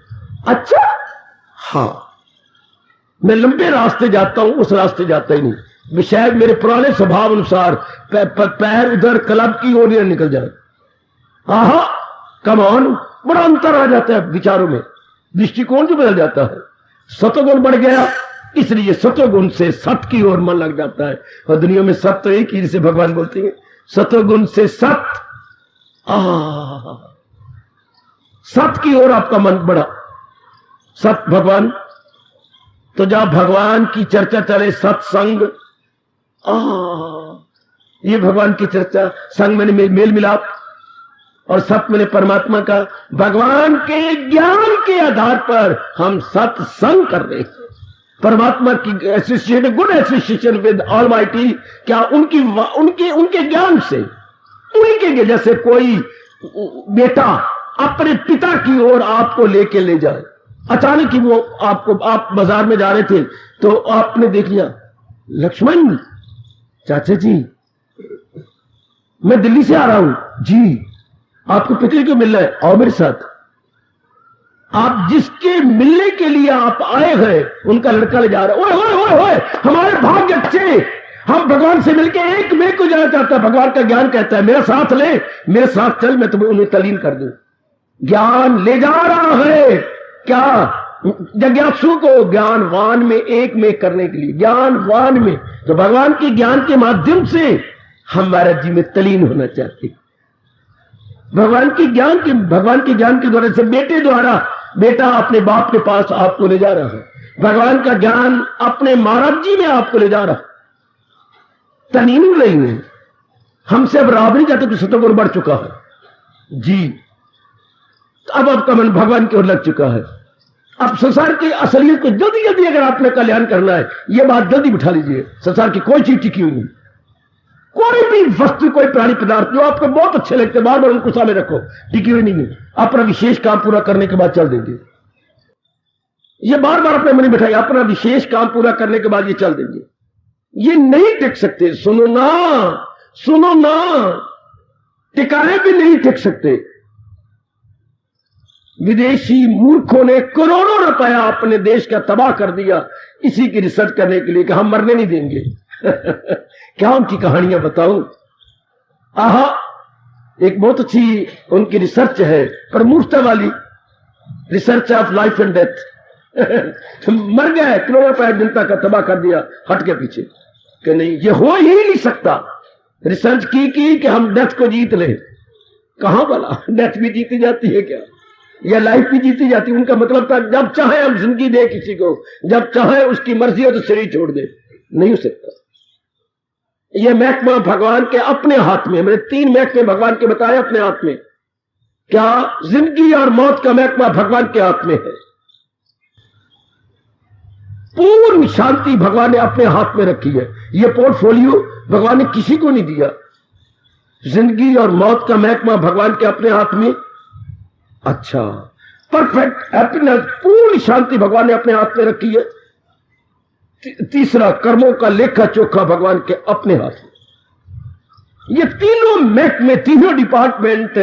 अच्छा, हाँ मैं लंबे रास्ते जाता हूं, उस रास्ते जाता ही नहीं, शायद मेरे पुराने स्वभाव अनुसार पैर उधर क्लब की ओर निकल जाए। आहा, कम ऑन, बड़ा अंतर आ जाता है विचारों में, दृष्टिकोण जो बदल जाता है। सतोगुण बढ़ गया, इसलिए सतोगुण से सत की ओर मन लग जाता है। और दुनिया में सत तो एक ही, जिसे भगवान बोलते हैं सतोगुण से सत, सत की ओर आपका मन बढ़ा। सत भगवान, तो जब भगवान की चर्चा चले, सत्संग, ये भगवान की चर्चा, संग मैंने मेल मिलाप, और सत मैंने परमात्मा का, भगवान के ज्ञान के आधार पर हम सत्संग कर रहे हैं। परमात्मा की association, good association with almighty, क्या उनके ज्ञान से, उनके जैसे कोई बेटा अपने पिता की ओर आपको लेके ले जाए। अचानक ही वो आप बाजार में जा रहे थे तो आपने देख लिया, लक्ष्मण चाचा जी मैं दिल्ली से आ रहा हूं जी, आपको पिता को मिलना है, आओ मेरे साथ। आप जिसके मिलने के लिए आप आए हैं उनका लड़का ले जा रहा है। ओए ओए ओए, हमारे भाग्य अच्छे, हम भगवान से मिलके एक में को जाना चाहता है। भगवान का ज्ञान कहता है मेरा साथ ले, मेरे साथ चल, मैं तुम्हें उन्हें तलीन कर दूं। ज्ञान ले जा रहा है क्या जिज्ञासु को ज्ञानवान में एक में करने के लिए, ज्ञानवान में, तो भगवान के ज्ञान के माध्यम से हम महाराज जी में तलीन होना चाहते हैं। भगवान के ज्ञान के द्वारा से बेटे द्वारा बेटा अपने बाप के पास आपको ले जा रहा है, भगवान का ज्ञान अपने महाराज जी में आपको ले जा रहा, तलीन नहीं है। हमसे अब रहा भी नहीं जाता कि सतोगुण बढ़ चुका है जी, अब आपका मन भगवान की ओर लग चुका है। अब संसार की असलियत को जल्दी जल्दी अगर आपने कल्याण करना है, यह बात जल्दी बिठा लीजिए, संसार की कोई चीज टिकी हुई नहीं, कोई भी वस्तु, कोई प्राणी पदार्थ जो आपको बहुत अच्छे लगते, बार बार उनको सामने रखो, टिकी हुई नहीं है। अपना विशेष काम पूरा करने के बाद चल देंगे, ये बार बार अपने मन में बिठाइए, अपना विशेष काम पूरा करने के बाद ये चल देंगे, ये नहीं टिक सकते। सुनो ना, टिकाने भी नहीं टिक सकते। विदेशी मूर्खों ने करोड़ों रुपया अपने देश का तबाह कर दिया इसी की रिसर्च करने के लिए कि हम मरने नहीं देंगे। क्या उनकी कहानियां बताऊं। आहा, एक बहुत अच्छी उनकी रिसर्च है, प्रमुखता वाली research of life and death. मर गए, करोड़ों रुपया जनता का तबाह कर दिया, हट के पीछे कि नहीं ये हो ही नहीं सकता। रिसर्च की कि हम डेथ को जीत ले, कहां वाला डेथ भी जीती जाती है क्या, या लाइफ भी जीती जाती। उनका मतलब था जब चाहे हम जिंदगी दे किसी को, जब चाहे उसकी मर्जी हो तो शरीर छोड़ दे, नहीं हो सकता। यह महकमा भगवान के अपने हाथ में, मैंने 3 महकमे भगवान के बताए अपने हाथ में। क्या जिंदगी और मौत का महकमा भगवान के हाथ में है। पूर्ण शांति भगवान ने अपने हाथ में रखी है। यह पोर्टफोलियो भगवान ने किसी को नहीं दिया। जिंदगी और मौत का महकमा भगवान के अपने हाथ में। अच्छा, परफेक्ट हैप्पीनेस, पूर्ण शांति भगवान ने अपने हाथ में रखी है। तीसरा, कर्मों का लेखा चोखा भगवान के अपने हाथ में। ये तीनों महकमे, तीनों डिपार्टमेंट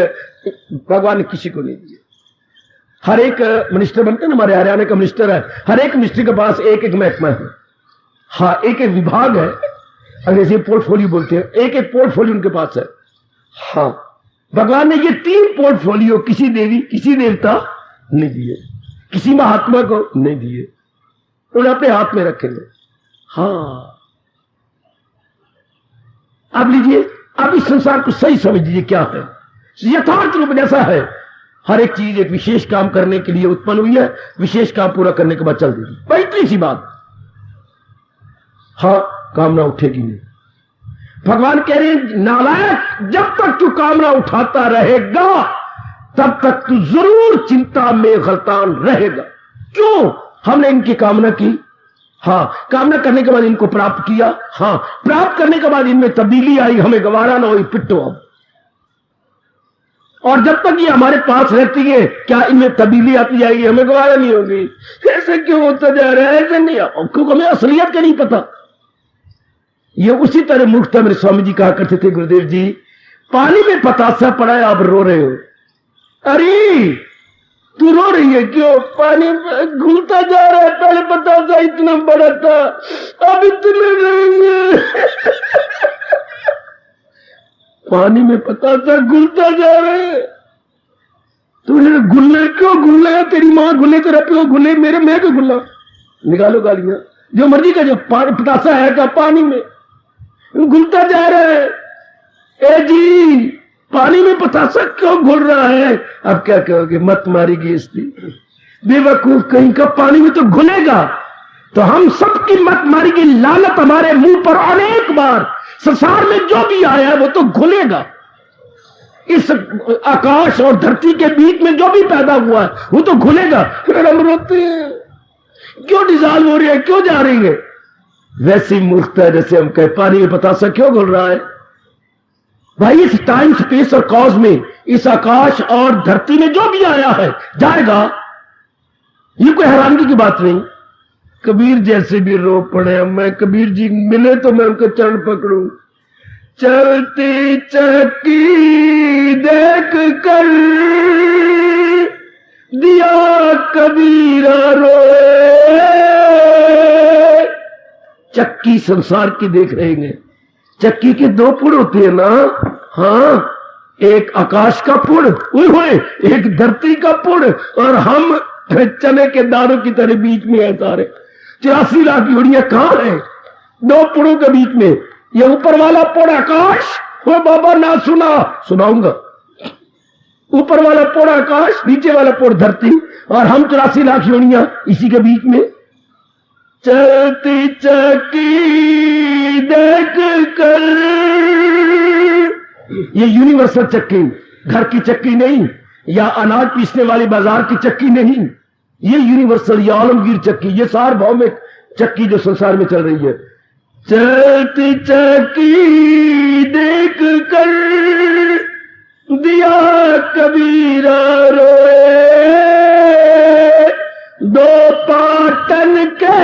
भगवान ने किसी को नहीं दिए। हर एक मिनिस्टर बनते हैं, हमारे हरियाणा का मिनिस्टर है, हर एक मिनिस्टर के पास एक एक महकमा है। हाँ, एक एक विभाग है, अंग्रेजी पोर्टफोलियो बोलते हैं, एक एक पोर्टफोलियो उनके पास है। हाँ, भगवान ने ये 3 पोर्टफोलियो किसी देवी, किसी देवता नहीं दिए, किसी महात्मा को नहीं दिए, उन्होंने अपने हाथ में रखेंगे। हाँ, अब लीजिए, अब इस संसार को सही समझ लीजिए क्या है। यथार्थ रूप जैसा है, हर एक चीज एक विशेष काम करने के लिए उत्पन्न हुई है, विशेष काम पूरा करने के बाद चल देगी। भाई इतनी सी बात। हाँ, कामना उठेगी नहीं। भगवान कह रहे हैं नालायक, जब तक तू कामना उठाता रहेगा तब तक तू जरूर चिंता में गलतान रहेगा। क्यों? हमने इनकी कामना की, हाँ, कामना करने के बाद इनको प्राप्त किया, हाँ, प्राप्त करने के बाद इनमें तब्दीली आई, हमें गवारा ना हुई, पिट्टो अब। और जब तक ये हमारे पास रहती है, क्या इनमें तब्दीली आती जाएगी, हमें गवारा नहीं होगी। ऐसे क्यों होता जा रहा है? ऐसे नहीं, क्योंकि हमें असलियत का नहीं पता। ये उसी तरह मूर्खता मेरे स्वामी जी कहा करते थे, गुरुदेव जी, पानी में पतासा पड़ा है, आप रो रहे हो। अरे तू रो रही है क्यों? पानी घुलता जा रहा है, पहले पतासा इतना बड़ा था, अब इतने रहेंगे। पानी में पतासा घुलता जा रहा है, तुझे घुलने क्यों? घुलना है तेरी माँ घुले, तेरा प्यो घुले, मेरे मैं क्यों घुलना? निकालो गालियां, जो मर्जी का, जो पतासा है का पानी में घुलता जा रहा है। ए जी, पानी में पतासा क्यों घुल रहा है? अब क्या कहोगे? मत मारेगी इसकी, बेवकूफ कहीं का, पानी में तो घुलेगा। तो हम सबकी मत मारेगी लानत हमारे मुंह पर अनेक बार। संसार में जो भी आया है वो तो घुलेगा। इस आकाश और धरती के बीच में जो भी पैदा हुआ है वो तो घुलेगा। फिर हम रोते हैं, क्यों डिजॉल्व हो रही है, क्यों जा रही है? वैसी मूर्खता है जैसे हम कहे पानी में पतासा क्यों घुल रहा है। भाई इस टाइम स्पेस और कॉज में, इस आकाश और धरती में जो भी आया है जाएगा, ये कोई हैरानगी की बात नहीं। कबीर जैसे भी रो पड़े, मैं कबीर जी मिले तो मैं उनके चरण पकड़ूं। चलती चक्की देख कर दिया कबीरा रोए। चक्की संसार की देख रहे हैं, चक्की के दो पुड़ होते हैं ना, हाँ, एक आकाश का पुड़, एक धरती का पुड़, और हम चने के दानों की तरह बीच में है सारे। 84 लाख यूनिया कहां है? दो पुड़ों के बीच में। ये ऊपर वाला पुड़ आकाश, वो बाबा ना सुना, सुनाऊंगा। ऊपर वाला पुड़ आकाश, नीचे वाला पुड़ धरती, और हम 84 लाख यूनिया इसी के बीच में। चलती चक्की देख कर, ये यूनिवर्सल चक्की, घर की चक्की नहीं, या अनाज पीसने वाली बाजार की चक्की नहीं, ये यूनिवर्सल, ये आलमगीर चक्की, ये सार्वभौमिक चक्की जो संसार में चल रही है। चलती चक्की देख कर दिया कबीरा रोए। दो पाटन के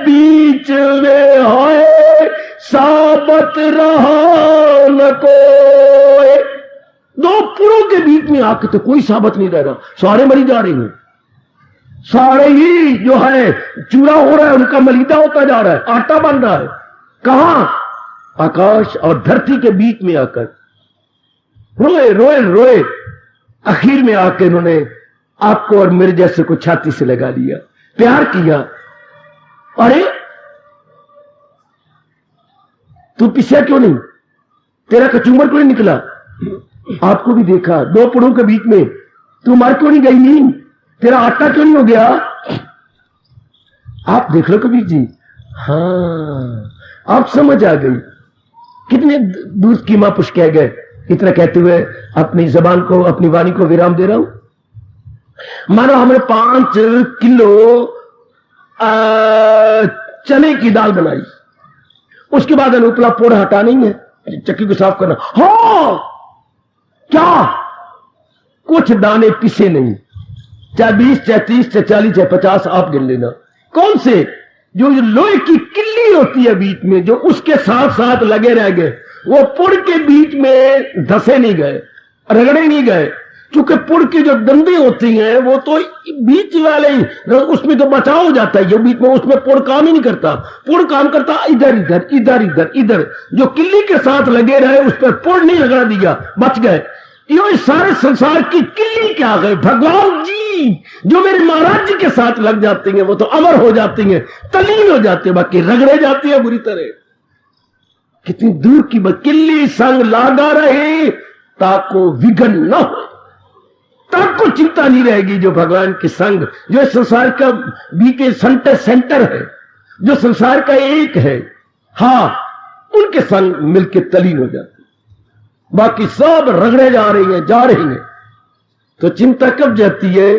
बीच में होए, साबत रहा न कोई। दो पुरों के बीच में आके तो कोई साबत नहीं रह रहा, सारे मरी जा रहे हैं। सारे ही जो है चूरा हो रहा है, उनका मलीदा होता जा रहा है, आटा बन रहा है। कहां? आकाश और धरती के बीच में आकर रोए रोए रोए। आखिर में आकर उन्होंने आपको और मेरे जैसे को छाती से लगा लिया, प्यार किया। अरे तू पिछया क्यों नहीं? तेरा कचूमर क्यों नहीं निकला? आपको भी देखा, दो पुड़ों के बीच में तू मर क्यों नहीं गई? नहीं, तेरा आटा क्यों नहीं हो गया? आप देख लो कबीर जी। हाँ, आप समझ आ गई। कितने दूध की मां पुष कह गए। इतना कहते हुए अपनी जबान को, अपनी वाणी को विराम दे रहा हूं। मानो हमने 5 किलो चने की दाल बनाई, उसके बाद अनुपला पोड़ हटा नहीं है, चक्की को साफ करना। हाँ, क्या कुछ दाने पिसे नहीं, चाहे 20, चाहे 30, चाहे 40, चाहे 50, आप गिन लेना। कौन से? जो लोहे की किल्ली होती है बीच में, जो उसके साथ साथ लगे रह गए, वो पुड़ के बीच में धसे नहीं गए, रगड़े नहीं गए। क्योंकि पुड़ की जो डंडी होती हैं वो तो बीच वाले ही, उसमें तो बचाव हो जाता है, जो बीच में, उसमें पुड़ काम ही नहीं करता। पुड़ काम करता इधर इधर इधर इधर इधर, जो किल्ली के साथ लगे रहे उस पर पुड़ नहीं रगड़ा दिया, बच गए। ये सारे संसार की किल्ली क्या गए? भगवान जी जो मेरे महाराज जी के साथ लग जाते हैं वो तो अमर हो जाती हैं, तलीन हो जाते हैं, बाकी रगड़े जाती है बुरी तरह। कितनी दूर की बात। किल्ली संग लागा रहे ताको विघन न हो, ताको चिंता नहीं रहेगी। जो भगवान के संग, जो संसार का बीके सेंटर है, जो संसार का एक है, हाँ, उनके संग मिलके तलीन हो जाती। बाकी सब रगड़े जा रही हैं। तो चिंता कब जाती है?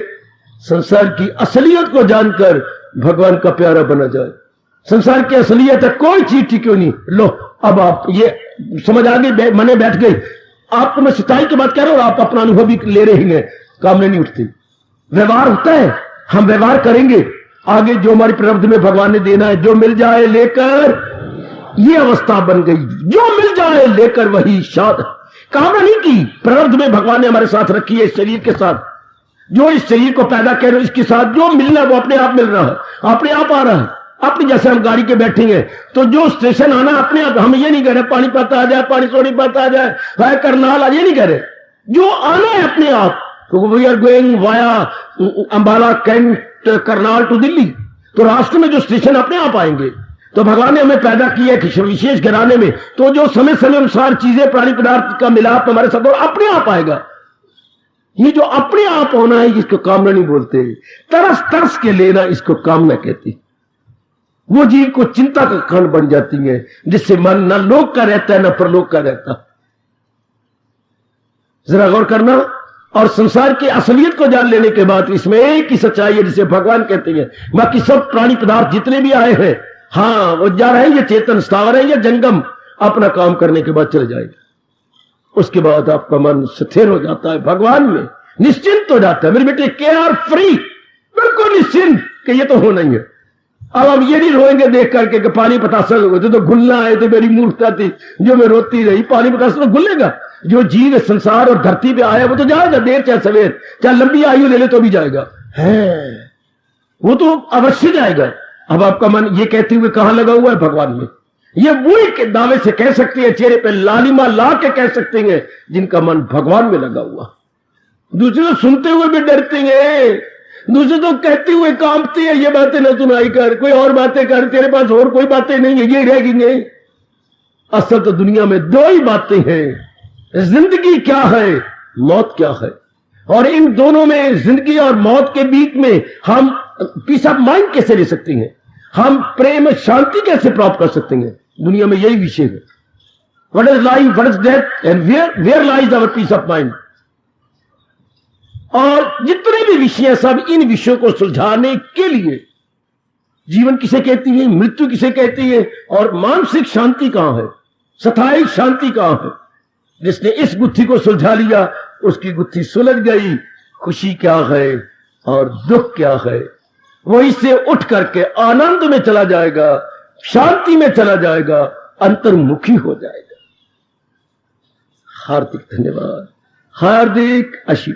संसार की असलियत को जानकर भगवान का प्यारा बना जाए। संसार की असलियत है, कोई चीज ठीक क्यों नहीं। लो, अब आप ये समझ आ गई, मने बैठ गई। आपको मैं सच्चाई की बात कह रहा हूं और आप अपना अनुभव भी ले रही हैं। कामने नहीं उठती, व्यवहार होता है, हम व्यवहार करेंगे। आगे जो हमारी प्रारब्ध में भगवान ने देना है, जो मिल जाए लेकर, ये अवस्था बन गई। जो मिल जाए लेकर वही शाद। कामना नहीं की, प्रारब्ध में भगवान ने हमारे साथ रखी है। इस शरीर के साथ, जो इस शरीर को पैदा कर रहे, इसके साथ जो मिलना है वो अपने आप मिल रहा है, अपने आप आ रहा है। अपनी जैसे हम गाड़ी के बैठेंगे तो जो स्टेशन आना अपने आप, हम ये नहीं कह रहे पानी पाता आ जाए, पानी सोनी पाता आ जाए, है करनाल आ, ये नहीं कह रहे। जो आना है अपने आप। तो we are going via Ambala, Cantt, Karnal to Delhi. तो रास्ते में जो स्टेशन अपने आप आएंगे। तो भगवान ने हमें पैदा किया है विशेष घराने में, तो जो समय समय अनुसार चीजें, प्राणी पदार्थ का मिलाप हमारे साथ और अपने आप आएगा। ये जो अपने आप होना है, इसको कामना नहीं बोलते। तरस तरस के लेना, इसको कामना कहती। वो जीव को चिंता का कारण बन जाती है, जिससे मन न लोक का रहता है न परलोक का रहता। जरा गौर करना। और संसार की असलियत को जान लेने के बाद इसमें एक ही सच्चाई है, जिसे भगवान कहते हैं। बाकी सब प्राणी पदार्थ जितने भी आए हैं, हाँ, वो जा रहे हैं, ये चेतन स्थावर है, ये जंगम, अपना काम करने के बाद चले जाएगा। उसके बाद आपका मन स्थिर हो जाता है, भगवान में निश्चिंत हो जाता है। मेरे बेटे, केयर फ्री, बिल्कुल निश्चिंत कि ये तो होना ही है। अब हम ये नहीं रोएंगे देख करके कि पानी पतासा तो घुलना है, तो मेरी मूर्खता थी जो मैं रोती रही। पानी पतासा तो घुलेगा। जो जीव संसार और धरती पे आया वो तो जाएगा, देर चाहे सवेर, चाहे लंबी आयु ले ले तो भी जाएगा, है वो तो अवश्य जाएगा। अब आपका मन ये कहते हुए कहां लगा हुआ है? भगवान में। ये वही के दावे से कह सकती है, चेहरे पे लालिमा ला के कह सकते हैं, जिनका मन भगवान में लगा हुआ। दूसरे तो सुनते हुए भी डरते हैं, दूसरे तो कहते हुए कांपते हैं, ये बातें न सुनाई कर, कोई और बातें कर, तेरे पास और कोई बातें नहीं है, ये रहेगी नहीं। असल तो दुनिया में दो ही बातें हैं, जिंदगी क्या है, मौत क्या है। और इन दोनों में, जिंदगी और मौत के बीच में, हम पीस ऑफ माइंड कैसे ले सकते हैं, हम प्रेम शांति कैसे प्राप्त कर सकते हैं। दुनिया में यही विषय है। What is life, what is death, and where lies our peace of mind. और जितने भी विषय हैं, सब इन विषयों को सुलझाने के लिए। जीवन किसे कहती है, मृत्यु किसे कहती है, और मानसिक शांति कहां है, स्थायी शांति कहां है। जिसने इस गुत्थी को सुलझा लिया, उसकी गुत्थी सुलझ गई। खुशी क्या है और दुख क्या है, वो इससे उठ करके आनंद में चला जाएगा, शांति में चला जाएगा, अंतर्मुखी हो जाएगा। हार्दिक धन्यवाद, हार्दिक आशीर्वाद।